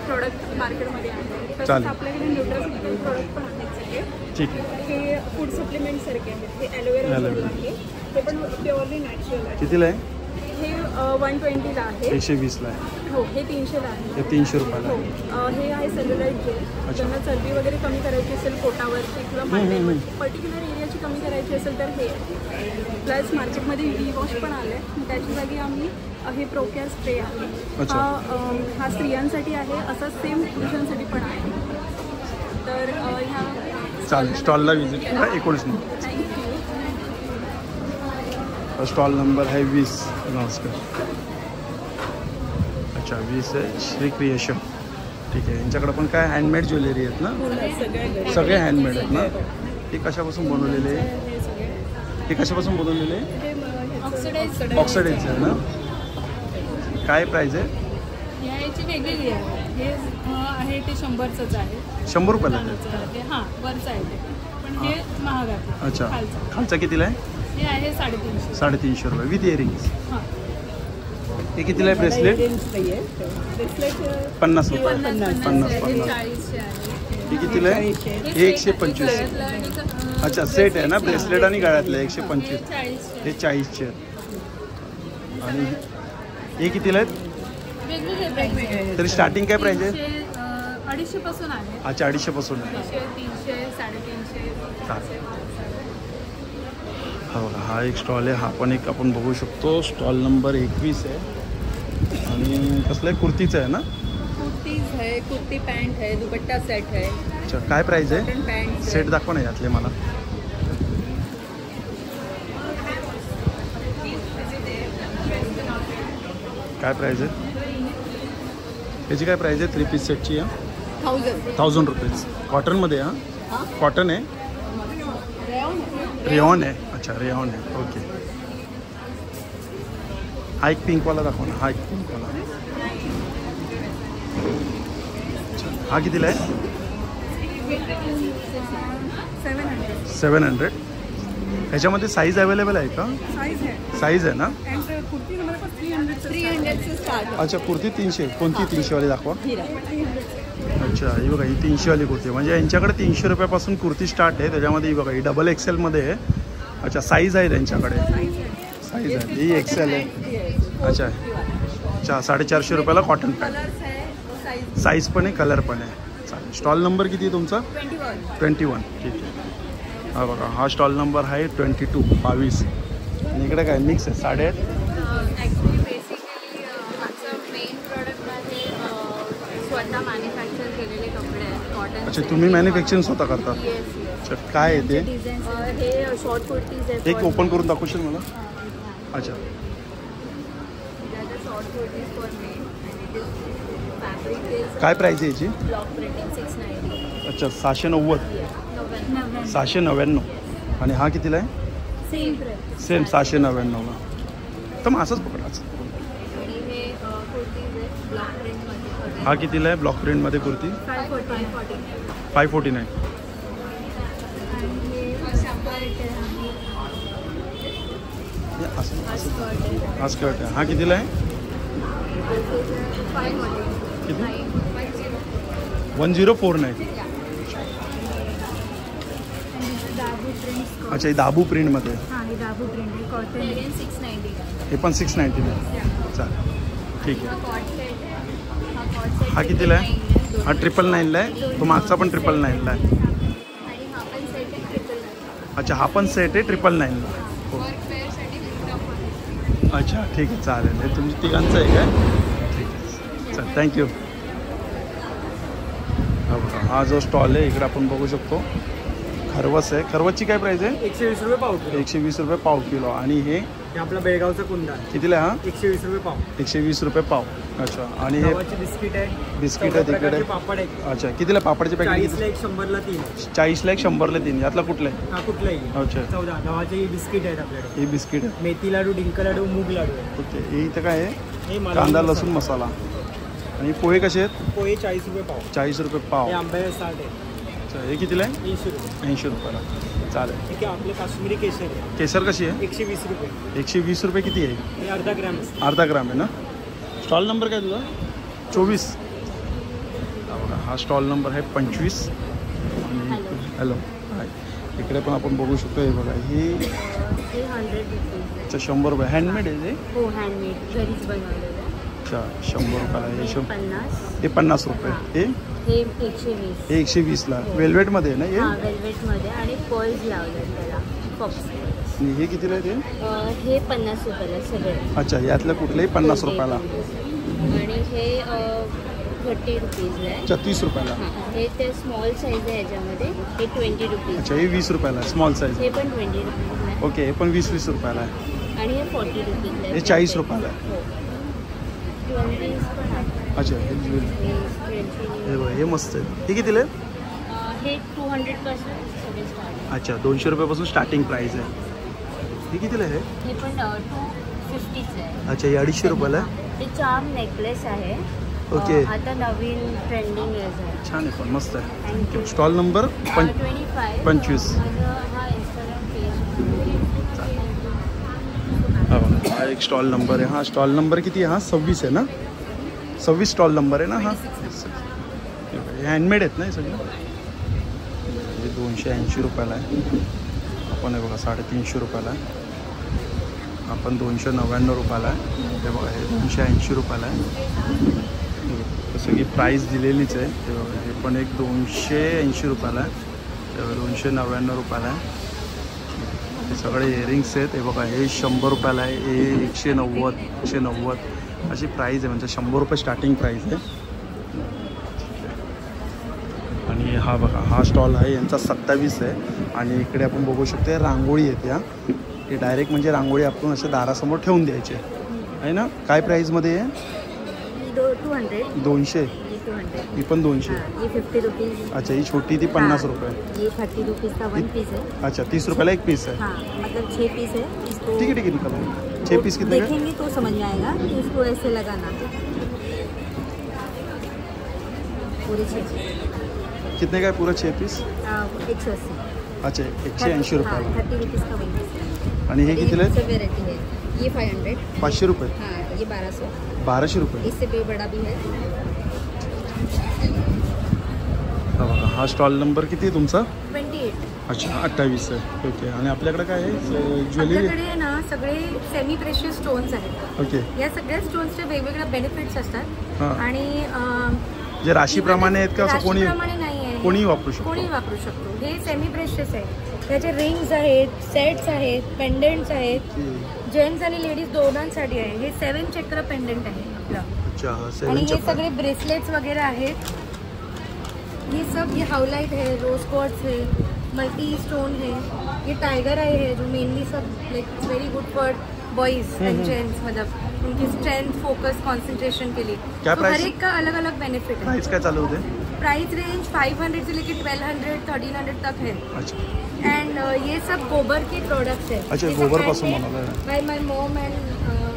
प्रोडक्ट मार्केटमध्ये आणतो. तसंच चालेल. आपल्याकडे न्यूट्रासिटिकल प्रोडक्ट पण आहेत सगळे. ठीक आहे. हे फूड सप्लिमेंटसारखे आहेत. हे ॲलोवेरा जेल आहे, हे पण प्युअरली नॅचरल आहे. कितीला आहे? हे 120ला आहे. 120ला आहे. हो, हे 300ला आहे. हे 300 रुपयाला हो, आहे. हे आहे सेल्युलाइट जेल. ज्यांना चरबी वगैरे कमी करायची असेल पोटावरची किंवा मांड्यांवरची पर्टिक्युलर एरियाची कमी करायची असेल तर हे. प्लस मार्केटमध्ये डी वॉश पण आलं आहे, त्याची जागी आम्ही हे प्रोकेअर स्प्रे आहे. हा स्त्रियांसाठी आहे, असा सेम पुरुषांसाठी पण आहे. तर ह्या चालेल, स्टॉलला व्हिजिट करा. 19 थँक्यू. स्टॉल नंबर आहे 20. नमस्कार. अच्छा 20 आहे श्री क्रिएशन. ठीक आहे. यांच्याकडे पण काय हँडमेड ज्वेलरी आहेत ना? सगळे हँडमेड आहेत ना? हे कशापासून बनवलेले आहे? हे कशापासून बनवलेले आहे? ऑक्सिडाइज आहे ना? काय प्राईज आहे? याची वेगळी आहे. हे आहे ते 100चंच आहे. 100 रुपयाला आहे. ते हां वरचं आहे ते, पण हे महाग आहे. अच्छा, खालचं खालचा कितीला आहे? हे आहे 350. 350 रुपये विथ इयरिंग्स. हां, हे कितीला आहे ब्रेसलेट? 50 रुपये. 50. हे 40चे आहे. हे कितीला आहे? हे 125. अच्छा सेट आहे ना ब्रेसलेट आणि गळ्यातलं 125. 40चे हे 40चे आहेत. आणि हे कितीला आहेत? वेगवेगळे प्राईस आहे. तरी स्टार्टिंग काय प्राईज आहे? 250 पासून आहे. अच्छा 250 पासून आहे. 300, 350. चालेल. हा बघा हा एक स्टॉल आहे. हा पण एक आपण बघू शकतो. स्टॉल नंबर 21 आहे आणि कसलं आहे? कुर्तीचं आहे ना? कुर्तीज है, कुर्ती पैंट है, दुपट्टा सेट है, अच्छा काय प्राईज आहे? कॉटन पैंट सेट दाखवा ना यातले मला. काय प्राईज आहे? याची काय प्राईज आहे? 3 पीस सेटची आहे 1000 रुपीज. कॉटनमध्ये हा? कॉटन आहे? रेयॉन आहे. अच्छा रेयॉन आहे. ओके. हा एक पिंकवाला दाखवा ना. हा एक पिंकवाला. अच्छा हा कितीला आहे? 700. ह्याच्यामध्ये साईज अवेलेबल आहे का? साईज आहे साईज आहे ना? अँड कुर्ती हमारे पास 300 300 से स्टार्ट है. अच्छा कुर्ती 300. कोणती 300 वाली दाखवा. हीरा अच्छा ही बघा ही 300 वाली कुर्ती म्हणजे यांच्याकडे 300 रुपयापासून कुर्ती स्टार्ट आहे. त्याच्यामध्ये ही बघा ही डबल एक्सेलमध्ये आहे. अच्छा साईज आहे त्यांच्याकडे. साईज आहे ही एक्सेल आहे. अच्छा अच्छा 450 रुपयाला कॉटन पॅन्ट. कलर्स है, साइज साईज पण आहे कलर पण आहे. चालेल. स्टॉल नंबर किती आहे तुमचा? 21. ठीक आहे. हा बघा हा स्टॉल नंबर आहे 22. आणि इकडे काय मिक्स आहे साड्या आहेत. ॲक्च्युली बेसिकली आमचं मेन प्रॉडक्ट आहे स्वतः मॅन्युफॅक्चर केलेले कपडे आहेत कॉटन. अच्छा तुम्ही मॅन्युफॅक्चरिंग स्वतः करतात? येस. अच्छा काय आहे ते? हे शॉर्ट कुर्तीज आहेत. एक ओपन करून दाखवशील मला? अच्छा शॉर्ट कुर्तीज फॉर मेन आणि फॅब्रिक इज काय प्राईज आहे याची? Block printing 690. अच्छा 690. 699. आणि हा कितीला आहे? Same price. सेम 699ला. तर मग असंच पकडायचं. आणि हे कुर्तीज आहेत ब्लॉक प्रिंटमध्ये. हा कितीला आहे ब्लॉक प्रिंटमध्ये कुर्ती? 549. 549. हे असं हा स्कर्ट आहे. हा कितीला आहे? किती? 1049. दाबू प्रिंट. अच्छा हे दाबू प्रिंटमध्ये. हां हे दाबू प्रिंट आहे कॉटन. 690. हे पण 699. चालेल ठीक आहे. कॉट सेट आहे. हा कॉट सेट हा कितीला आहे? हा 999ला आहे. तो मागचा पण 999ला आहे. आणि हा पण सेट आहे 999. अच्छा हा पण सेट आहे 999ला. हो वर्क वेअरसाठी डिस्काउंट. अच्छा ठीक आहे चालेल. हे तुमची तिघांचं आहे काय? ठीक आहे चल थँक्यू. हा बघा हा जो स्टॉल आहे इकडे आपण बघू शकतो खरवस आहे. खरवसची काय प्राईस आहे? 120 रुपये पाव किलो. 120 रुपये पाव किलो. आणि हे आपला बेळगावचा कुंदा आहे. कितीला आहे हा? 120 रुपये पाव. 120 रुपये पाव. अच्छा. आणि हे गव्हाची बिस्किट आहे. बिस्किट आहे तिकडे. पापड आहे. अच्छा कितीला पापडचे पॅकेट? 40ला 1, 100ला 3. 40ला 1, 100ला 3. यातला कुठला आहे? हा कुठलाही. अच्छा. 14 गव्हाचे बिस्किट आहेत आपल्याकडे. ही बिस्किट आहे. मेथी लाडू, डिंक लाडू, मूग लाडू आहे. ओके. हे इथं काय आहे? हे कांदा लसूण मसाला. आणि पोहे कसे आहेत? पोहे 40 रुपये पाव. 40 रुपये पाव. हे आंबे 60 आहे. अच्छा. हे कितीला आहे? 80 रुपये. 80 रुपयाला. चालेल. ठीक आहे. आपले काश्मीरी केसर आहे. केसर कशी आहे? 120 रुपये. 120 रुपये. किती आहे? हे अर्धा ग्रॅम आहे. अर्धा ग्राम आहे ना. स्टॉल नंबर काय तुझा? 24. हा स्टॉल नंबर आहे 25. आणि हॅलो. हाय. इकडे पण आपण बघू शकतो. हे बघा हे 100 रुपीज. अच्छा 100 रुपये. हँडमेड आहे ते? हो हँडमेड घरीच बनवलेलं. अच्छा 100 रुपयाला. हे 50. हे 50 रुपये. हे हे 120. हे 120ला. वेल्वेटमध्ये आहे ना हे? हां वेल्वेटमध्ये आणि पर्ल्स लावतात त्याला फॉक्स. आणि हे कितीला आहे ते? हे 50 रुपयाला सगळे. अच्छा यातलं कुठलंही 50 रुपयाला. आणि हे 30 रुपीजला आहे. अच्छा 30 रुपयाला. हां हे ते स्मॉल साईज आहे ह्याच्यामध्ये. हे 20 रुपीज. अच्छा हे 20 रुपयाला आहे स्मॉल साईज. हे पण 20 रुपीजला आहे. ओके. हे पण 20-20 रुपयाला आहे. आणि हे 40 रुपीजला आहे. हे 40 रुपयाला आहे. हो. ज्वेलरीज पण आहे. अच्छा हे ज्वेलरी. हे बघा हे मस्त आहे. हे कितीला आहे? हे 200 पासून सगळे स्टार्ट. अच्छा 200 रुपयापासून स्टार्टिंग प्राईस आहे. हे कितीला आहे? हे पण 250च आहे. अच्छा हे 250 रुपयाला आहे. ते चार्म नेकलेस आहे. ओके. आता नवीन ट्रेंडिंग आहे. छान आहे पण मस्त आहे. थँक्यू. Stall number 25. 25. माझं हा इंस्टाग्राम पेज. हा एक स्टॉल नंबर आहे. हा स्टॉल नंबर किती आहे? हा 26 आहे ना. 26 स्टॉल नंबर आहे ना हा. हे हँडमेड आहेत ना हे सगळं. हे 280 रुपयाला आहे. आपण हे बघा 350 रुपयाला आहे. आपण 299 रुपयाला आहे. हे बघा हे 280 रुपयाला आहे. जसं की प्राईस दिलेलीच आहे. हे बघा हे पण एक 280 रुपयाला आहे. हे बघा 299 रुपयाला आहे. हे सगळे इयरिंग्स आहेत. हे बघा हे 100 रुपयाला आहे. हे 190 190 अशी प्राईस आहे. म्हणजे 100 रुपये स्टार्टिंग प्राईस आहे. आणि हा बघा हा स्टॉल आहे यांचा 27 आहे. आणि इकडे आपण बघू शकतो रांगोळी येते. हा हे डायरेक्ट म्हणजे रांगोळी आपण अशा दारासमोर ठेवून द्यायची आहे ना. काय प्राईजमध्ये आहे? 200. 200. 200. ही पण 200. ये 50 रुपीज. अच्छा ही छोटी ती 50 रुपये. ये 30 रुपीज का 1 पीस है. अच्छा 30 रुपयाला एक पीस है. हाँ मतलब 6 पीस है. इसको ठीक है निकल 6 पीस कितने का? देखेंगे तो समझ में आएगा कि इसको ऐसे लगाना. पूरे 6 कितने का है पूरा 6 पीस? 180. अच्छा 180 रुपयाला. 30 रुपीज का 1 पीस. आणि हे कितीला आहे? वेरायटी है. ये 500. 500 रुपये. हाँ ये 1200. 1200 रुपये. इससे भी बड़ा भी है. हा स्टॉल नंबर किती आहे तुमचा? 28. अच्छा 28 आहे. ओके. आणि आपल्याकडे काय आहे ज्वेलरी? आपल्याकडे ना सगळे सेमी प्रेशियस स्टोन्स आहेत. ओके. या सगळ्या स्टोन्सचे वेगवेगळे बेनिफिट्स असतात. हां. आणि जे राशीप्रमाणे आहेत का असं कोणी राशीप्रमाणे नाही आहे. कोणीही वापरू शकतो? कोणी वापरू शकतो. हे सेमी प्रेशियस आहे. त्याचे रिंग्स आहेत, सेट्स आहेत, पेंडंट्स आहेत. जेंट्स आणि लेडीज दोघांसाठी आहे. हे 7 चक्र पेंडंट आहे आपलं. अच्छा आणि 7 हे चक्र. सगळे ब्रेसलेट्स वगैरे आहेत. ये सब ये हाउलाइट है, रोज क्वार्ट्स है, मल्टी स्टोन है. ये टाइगर आई है जो mainly sub like very good for boys end gents. मतलब उनकी स्ट्रेंथ, फोकस, कंसंट्रेशन के लिए. क्या तो प्राइस? हर एक का अलग अलग बेनिफिट है. प्राइस काय चालू होते? प्राइस रेंज 500 से लेकर 1200, 1300 तक है. अच्छा. एंड ये सब गोबर के प्रोडक्ट्स है. अच्छा गोबर पासून बनवलं आहे. By my mom and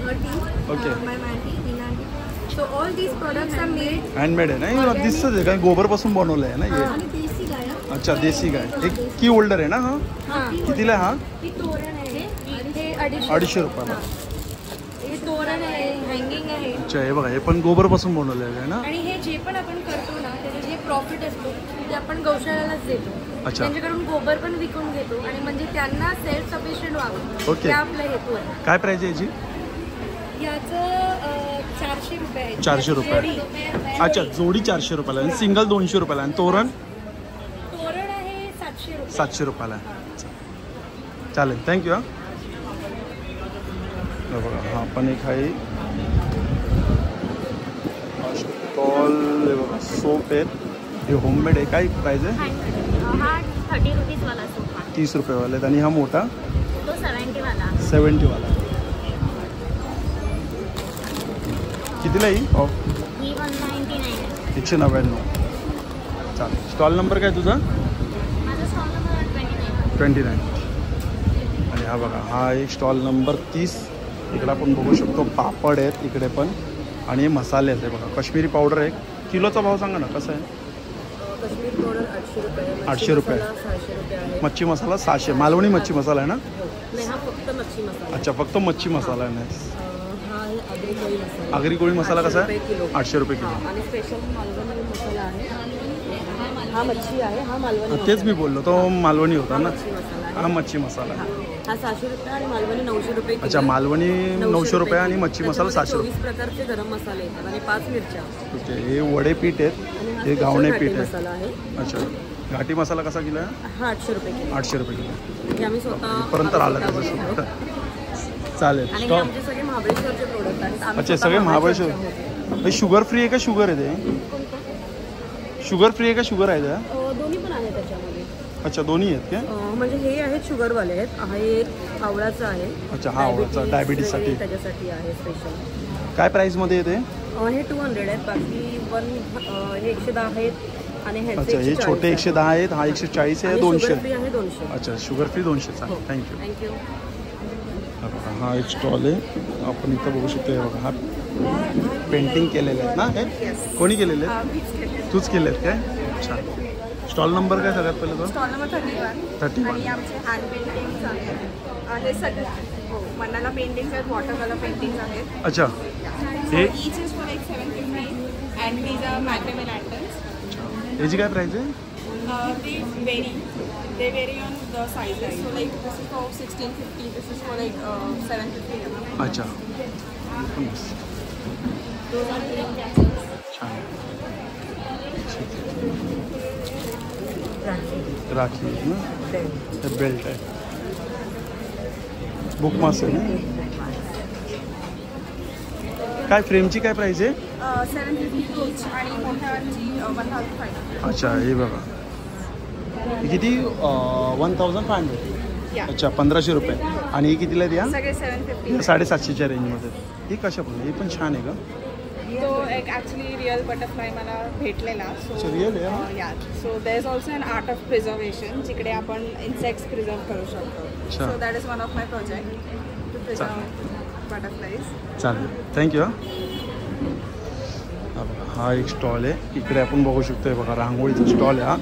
her team. Okay. My auntie, Nina auntie. So all these products are made. Handmade आहे ना हे? दिसतंच आहे कारण गोबर पासून बनवलं आहे ना हे. आणि देसी गाय. अच्छा देसी गाय. एक की होल्डर आहे ना हा? हाँ. कितीला आहे हा? ही तोरण आहे आणि हे 250 रुपयाला. हे तोरण आहे, हँगिंग आहे. अच्छा हे बघा हे पण गोबर पासून बनवलेलं आहे ना. आणि हे जे पण आपण करतो ना त्याचं जे प्रॉफिट असतो ते आपण गौशाळालाच देतो. अच्छा. त्यांच्याकडून गोबर पण विकून घेतो आणि म्हणजे त्यांना सेल्फ सफिशियंट व्हावं. ओके. ते आपला हेतू आहे. काय प्राइस आहे याची? याचं 400 रुपये आहे. 400 रुपये. अच्छा जोडी 400 रुपयाला आणि सिंगल 200 रुपयाला. आणि तोरण? तोरण आहे 700 रुपये. 700 रुपयाला. चालेल थँक्यू. हा बघा हा पण एक आहे स्टॉल. बघा सोप आहेत हे होममेड आहे. काय प्राईज आहे? हा 30 रुपीजवाला सोफा 30 रुपयेवाला आहेत. आणि हा मोठा तो 70वाला 70वाला. कितीला ही? हो ही 199 199. चालेल. स्टॉल नंबर काय तुझा? माझा स्टॉल नंबर 29. आणि हा बघा, हा एक स्टॉल नंबर 30. इकडे आपण बघू शकतो पापड आहेत इकडे पण, आणि मसाले आहेत. हे बघा काश्मीरी पावडर आहे. किलोचा भाव सांगा ना कसा आहे? काश्मीरी पावडर 800 रुपये. 800 रुपये. 600 रुपये आहे. मच्छी मसाला 600. मालवणी मच्छी मसाला आहे ना? नाही, हा फक्त मच्छी मसाला. अच्छा, फक्त मच्छी मसाला आहे. नाही, हा आहे आगरी कोळी मसाला. आगरी कोळी मसाला कसा 800 रुपये आहे? किलो. 800 रुपये किलो. आणि स्पेशल मालवणी मसाला आहे. हा मच्छी आहे, हा मालवणी तेच मी बोललो, तो मालवणी होता ना. मच्छी मसाला आहे. हा मच्छी मसाला आहे. हा 600 रुपये आणि मालवणी 900 रुपये किलो. अच्छा, मालवणी 900 रुपये आणि मच्छी मसाला 700 रुपये. 24 प्रकारचे गरम मसाले येतात आणि 5 मिरच्या. ओके. हे वडे पीठ आहेत, आणि हा हे special घावणे घाटी पीठ आहे. मसाला आहे. अच्छा, घाटी मसाला कसा किलो आहे? हा 800 रुपये किलो. 800 रुपये किलो. हे आम्ही स्वतः इथपर्यंत आला स्वतः त्याचं बनवतो. चालेल. आणि हे स्टॉल. आमचे सगळे महाबळेश्वरचे प्रोडक्ट आहेत. आम्ही अच्छा, स्वतः सगळे महाबळेश्वरचे महाबळेश्वर. आहोत. हे शुगर फ्री आहे का शुगर आहे ते? शुगर फ्री आहे का शुगर आहे त्या? दोन्ही पण आहे त्याच्यामध्ये. अच्छा, दोन्ही आहेत का? म्हणजे हे आहेत शुगरवाले आहेत. हा एक आवळाचं आहे. अच्छा, हा आवळाचा डायबिटीजसाठी. त्याच्यासाठी आहे स्पेशल. काय प्राईसमध्ये येते? हे 200 आहेत. बाकी हे 110 आहेत आणि ह्याचे अच्छा, हे 140 छोटे 110 आहेत, हा 140 आहे, 200. शुगर फ्री आहे 200. अच्छा, शुगर फ्री 200. हो. चालेल, थँक्यू. थँक्यू. हा एक स्टॉल आहे, आपण इथं बघू शकतो. हे बघा, हा पेंटिंग केलेले आहेत ना? हे कोणी केलेले आहेत? तूच केले आहेत काय? छान. स्टॉल नंबर काय सगळ्यात पहिले तो? Stall number 31. 31. आणि आमचे हँड पेंटिंग्स आहेत. हे सगळे हो मनाला पेंटिंग्स आहेत, वॉटर कलर पेंटिंग्स आहेत. अच्छा, हे each is for like 750 and these are magnum lanterns. याची काय प्राईस आहे? They vary on the sizes. So like this is for 1650, this is for like 750. अच्छा, छान. राखी ना, हे बेल्ट आहे, बुक मास आहे ना. काय फ्रेमची काय प्राईस आहे? 750 each आणि मोठ्याची 1500. अच्छा, हे बघा, हे किती? 1500. Yeah. अच्छा, 1500 रुपये. आणि ही कितीला द्या? सगळे 750. 750च्या रेंजमध्ये. ही कशा पण? हे पण छान आहे का? तो एक ॲक्च्युली रिअल बटरफ्लाय मला भेटलेला. अच्छा, real आहे? या so there is also an art of preservation जिकडे आपण इन्सेक्ट्स प्रिझर्व करू शकतो. अच्छा. So that is one of my project to preserve butterflies. चालेल, थँक्यू. हा एक स्टॉल आहे, इकडे आपण बघू शकतो. हे बघा, रांगोळीचा स्टॉल आहे हा.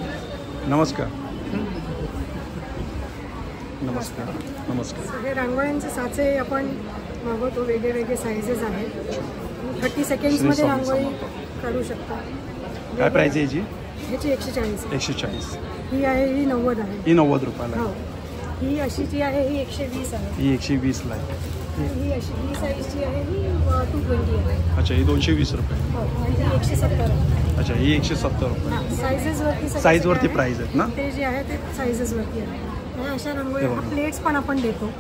नमस्कार. नमस्कार. नमस्कार. हे रांगोळ्यांचे साचे आपण मागवतो. वेगळे वेगळे साईजेस आहेत. 30 सेकंड्समध्ये रांगोळी काढू शकता. काय प्राईस आहे याची? ह्याची 140. 140. ही आहे, ही 90 आहे. ही 90 रुपयाला हो. आहे. ही अशी जी आहे ही 120 आहे. ही 120ला आहे. ही अशी ही साईजची आहे ही 220 आहे. अच्छा, ही 220 रुपये. हो. आणि ही 170 आहे. अच्छा, ही 170 रुपये. साईजेसवरती साईजवरती प्राईस आहेत ना? ते जे आहे ते साईजेसवरती आहे. आणि अशा रांगोळी हे बघा. प्लेट्स पण आपण देतो.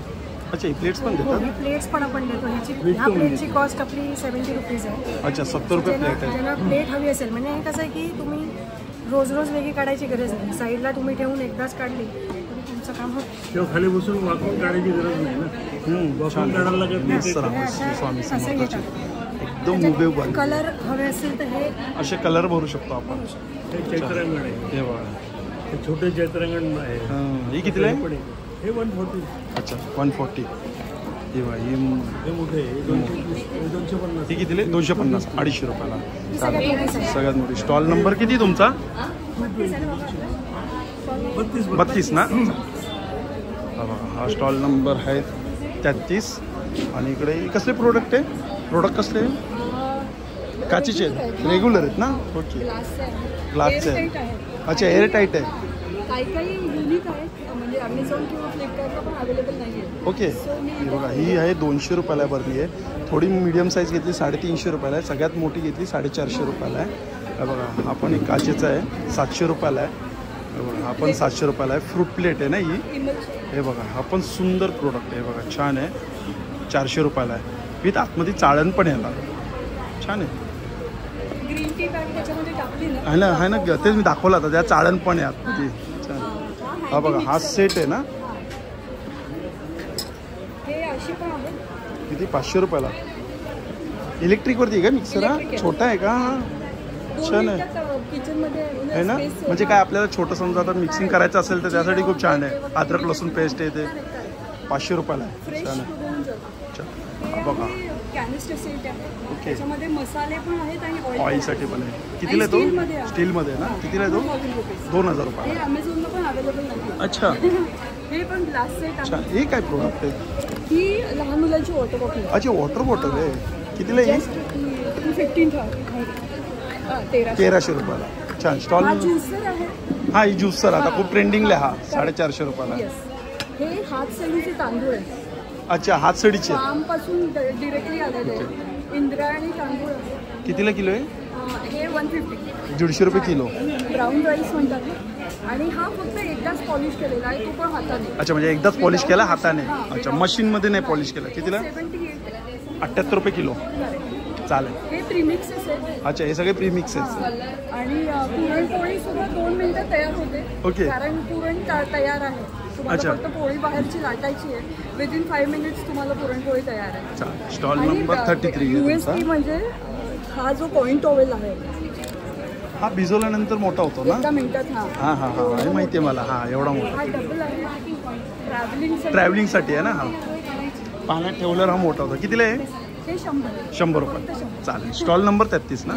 अच्छा, ही प्लेट्स पण हो, देतात? ही प्लेट्स पण आपण देतो. ह्या प्लेटची कॉस्ट आपली 70 रुपीज आहे. अच्छा, 70 रुपये प्लेट आहे. ज्यांना प्लेट हवी असेल, म्हणजे हे कसं आहे की तुम्ही रोज रोज वेगळी काढायची गरज नाही. साईडला तुम्ही ठेवून एकदाच काढली तरी तुमचं काम होतं. तेव्हा खाली बसून वाकून काढायची गरज नाही ना. छान. काढायला लागत नाही. मस्त रांगोळी. अशा- स्वामी असं समर्थाची घेतात. एकदम उभे उभे. कलर हवे असेल तर हे असे कलर भरू शकतो आपण. हे चैत्रांगण आहे. हे बघा, हे छोटे चैत्रांगण आहे. ही कितीला आहे? पण हे 140. अच्छा, 140. ही बघा, ही हे मोठे आहे. 250. ही कितीला? 250. 250 रुपयाला. सगळ्यात मोठी size. सगळ्यात मोठी. स्टॉल नंबर किती तुमचा? 32 ना? हा बघा, हा स्टॉल नंबर आहे 33. आणि इकडे कसले प्रोडक्ट आहे? प्रोडक्ट कसले आहे? काचेचे आहेत, रेग्युलर आहेत ना? ओके, ग्लासचे आहेत. अच्छा, एअर टाईट आहे. काही काही युनिक आहेत, म्हणजे अमेझॉन किंवा फ्लिपकार्टला पण अवेलेबल नाही आहे. ओके. ही बघा, ही आहे 200 रुपयाला भरली आहे. थोडी मीडियम साईज घेतली 350 रुपयाला आहे. सगळ्यात मोठी घेतली 450 रुपयाला आहे. हे बघा, हा पण एक काचेचा आहे, 700 रुपयाला आहे. हे बघा, हा पण 700 रुपयाला आहे. फ्रूट प्लेट आहे ना ही. हे बघा, हा पण सुंदर प्रोडक्ट आहे. बघा, छान आहे. 400 रुपयाला आहे. विथ आतमध्ये चाळण पण येणार. छान आहे. ग्रीन टी बॅग त्याच्यामध्ये टाकली ना आहे ना तेच मी दाखवलं आता त्या चाळण पण आहे आतमध्ये. हा बघा हा सेट आहे ना, हे अशी पण आहे. किती 500 रुपयाला. इलेक्ट्रिकवरती आहे का मिक्सर? हा छोटा आहे का? छान आहे किचन मध्ये आहे ना. म्हणजे काय आपल्याला छोटं समजा आता मिक्सिंग करायचं असेल तर त्यासाठी खूप छान आहे. अद्रक लसूण पेस्ट आहे ते 500 रुपयाला आहे. छान आहे. बघा कॅनिस्टर सेट आहे. ओके. त्याच्यामध्ये मसाले पण आहेत आणि ऑइलसाठी पण आहे. कितीला आहे तो? स्टीलमध्ये ना. कितीला आहे तो? 2000 रुपये. हे अमेझॉनला पण अवेलेबल नाही. अच्छा. हे पण ग्लास सेट अच्छा आहे. हे काय प्रोडक्ट आहे? ही लहान मुलांची वॉटर बॉटल. अच्छा वॉटर बॉटल आहे. कितीला आहे? 1300 रुपयाला. छान स्टॉल. हा ज्युसर आहे. हा ही ज्यूसर आता खूप ट्रेंडिंगला हा 450 रुपयाला. हे हातसडीचे तांदूळ आहे. अच्छा हातसडीचे पासून डिरेक्टली आलेले आहे. इंद्रायणी तांदूळ आहे. कितीला किलो आहे? हे 150. 150 रुपये किलो. ब्राऊन राईस म्हणतात आणि हा फक्त एकदाच पॉलिश केलेला आहे, तो पण हाताने. अच्छा म्हणजे एकदाच पॉलिश केला हाताने. अच्छा मशीनमध्ये नाही पॉलिश केला. कितीला? 78 रुपये किलो. चालेल. हे प्रीमिक्सेस आहे. अच्छा हे सगळे प्रीमिक्स आहेत. आणि पुरणपोळी सुद्धा 2 मिनिटात तयार होते. ओके. कारण पुरण तयार आहे. तुम्हाला फक्त पोळी बाहेरची लाटायची आहे. विदिन 5 मिनिट्स तुम्हाला पुरणपोळी तयार आहे. स्टॉल नंबर 33 USP म्हणजे हा जो पॉइंट ओवेल आहे हा भिजवल्यानंतर मोठा होतो ना. 1 मिनिटात. हा हा हा हे माहिती आहे मला. हा एवढा मोठा. हा डबल आहे. ट्रॅव्हलिंगसाठी आहे ना. हा पाण्यात ठेवल्यावर हा मोठा होता. कितीला आहे? हे 100 रुपये. चालेल. स्टॉल नंबर 33 ना.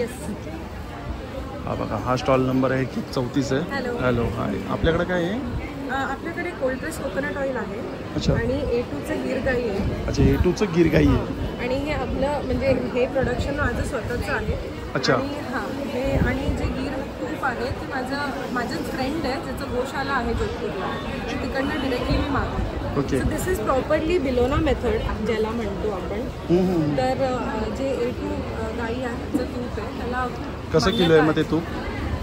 हा बघा हा स्टॉल नंबर आहे की 34 आहे. Hello hi. आपल्याकडे काय आहे? आपल्याकडे कोल्ड प्रेस कोकोनट ऑइल आहे. अच्छा. आणि A2चं गिरगाई आहे. अच्छा A2चं गिरगाई आहे. आणि हे आपलं म्हणजे हे प्रोडक्शन माझं स्वतःचं आहे. अच्छा. आणि हां हे आणि जे गीर तूप आहे ते माझंच फ्रेंड आहे, ज्याचं गोशाला आहे जोधपूरला. तिकडनं डिरेक्टली मी मागवते. Okay. So this is properly bilona method ज्याला म्हणतो आपण. तर जे A2 गाई आहे जे तूप आहे त्याला कसं किलो आहे मग ते तूप?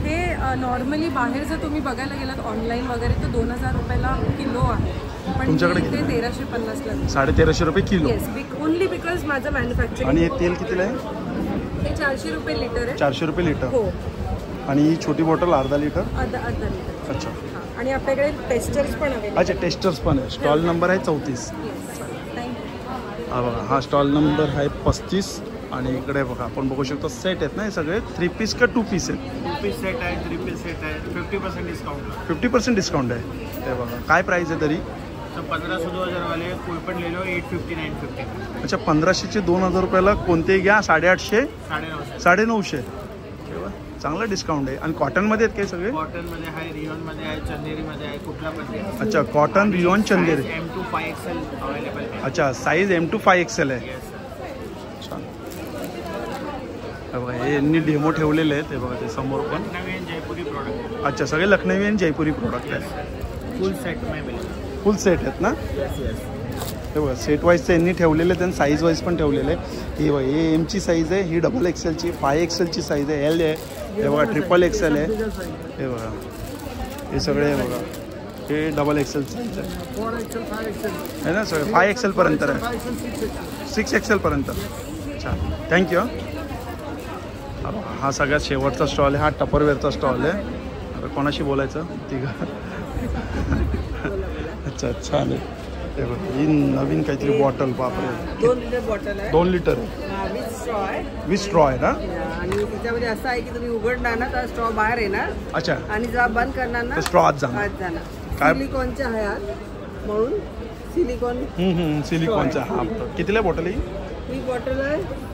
हे नॉर्मली बाहेर जर तुम्ही बघायला गेलात ऑनलाईन वगैरे तर 2000 रुपयाला किलो आहे. पण तुमच्याकडे ते 1350ला 1350 रुपये किलो. येस ओनली बिकॉज माझं मॅन्युफॅक्चरिंग. आणि हे तेल कितीला आहे? हे 400 रुपये लिटर आहे. 400 रुपये लिटर. हो. आणि ही छोटी बॉटल अर्धा लिटर. अर्धा लिटर. अच्छा. आणि आपल्याकडे टेस्टर्स पण अवेलेबल. अच्छा टेस्टर्स पण आहे. स्टॉल नंबर आहे 34. थँक्यू. हा बघा हा स्टॉल नंबर आहे 35. आणि इकडे बघा आपण बघू शकतो सेट आहेत ना हे सगळे. 3 पीस का 2 पीस आहेत? 2 पीस सेट आहे, 3 पीस सेट आहे. 50% डिस्काउंट. 50% डिस्काउंट आहे. ते बघा काय प्राइस आहे तरी? तो 1500-2000 वाले कोई पण ले लो 850 950. अच्छा 1500चे 2000 रुपयाला कोणते घ्या. 850 950. चांगला डिस्काउंट आहे. आणि कॉटनमध्ये आहेत काय सगळे? कॉटनमध्ये आहे, रिओनमध्ये आहे, चंदेरीमध्ये आहे, कुठला पण आहे. अच्छा कॉटन रिओन चंदेरी. M2 5XL अवेलेबल आहे. अच्छा साईज M2 5XL आहे. छान. बघा हे यांनी डेमो ठेवलेले आहेत. ते बघा ते समोर पण लखनवी आणि जयपुरी प्रोडक्ट. अच्छा सगळे लखनवी आणि जयपुरी प्रोडक्ट आहेत. फुल सेट में मिळेल. फुल सेट आहेत ना. हे बघा सेट वाईजचं यांनी ठेवलेले आहेत आणि साईज वाईज पण ठेवलेले आहे. ही बघा हे एमची साईज आहे, ही XXLची 5XLची साईज आहे, L आहे. हे बघा XXL आहे. हे बघा हे सगळे हे बघा हे XXL साईज आहे ना. सगळे 5XL पर्यंत आहे. 6XL पर्यंत. छान थँक्यू. हा सगळ्यात शेवटचा स्टॉल आहे. हा टपरवेअरचा स्टॉल आहे. आता कोणाशी बोलायचं तिघ. अच्छा छान आहे. हे बघा ही नवीन काहीतरी बॉटल. बापरे 2 लिटर बॉटल आहे. 2 लिटर विथ स्ट्रॉ आहे. विथ स्ट्रॉ आहे ना. आणि त्याच्यामध्ये असं आहे की तुम्ही उघडणार ना तर स्ट्रॉ बाहेर येणार. अच्छा. आणि जेव्हा बंद करणार ना स्ट्रॉ आत जाणार. काय सिलिकॉनचे आहे आत म्हणून सिलिकॉन. सिलिकॉनचा. हा कितीला बॉटल आहे ही बॉटल आहे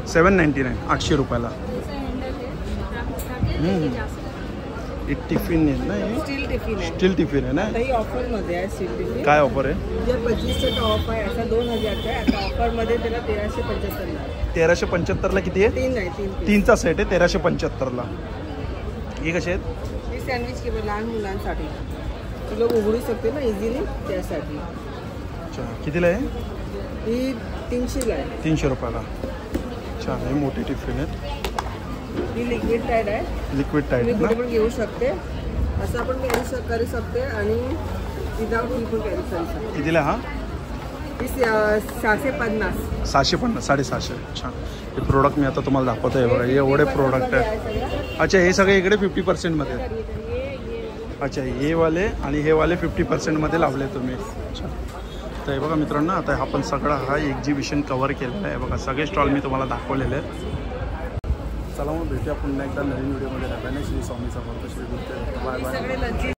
799 800 रुपयाला. एक टिफिन आहे ना. स्टील टिफिन आहे. स्टील टिफिन आहे ना. ही ऑफरमध्ये आहे स्टील टिफिन. काय ऑफर आहे? जे 25% ऑफ आहे असा 2000चा आहे. आता ऑफरमध्ये त्याला 1375 आहे. 1375ला किती आहे? 3 आहे. 3चा सेट आहे 1375ला. हे कसे आहेत? ही सँडविच केलं लहान मुलांसाठी. ते लोक उघडू शकते ना इझिली त्यासाठी. अच्छा कितीला आहे? ही 300ला आहे. 300 रुपयाला. छान हे मोठे टिफिन आहेत. ही लिक्विड टाईड आहे. लिक्विड टाईड तुम्ही कुठे पण घेऊ शकते. असं आपण कॅरी करू शकते आणि विदाउट ही पण कॅरी करू शकते. कितीला हा? 750. 650 750. अच्छा, हे प्रोडक्ट मी आता तुम्हाला दाखवतो आहे बघा, एवढे प्रोडक्ट आहे. अच्छा, हे सगळे इकडे 50%मध्ये. अच्छा, हे वाले आणि हे वाले 50%मध्ये लावले तुम्ही. अच्छा, तर हे बघा मित्रांनो, आता आपण सगळा हा एक्झिबिशन कव्हर केलेला आहे बघा, सगळे स्टॉल मी तुम्हाला दाखवलेले आहेत. चला मग भेटूया पुन्हा एकदा नवीन व्हिडिओमध्ये. श्री स्वामी समर्थ, श्री गुरुदेव. Bye bye.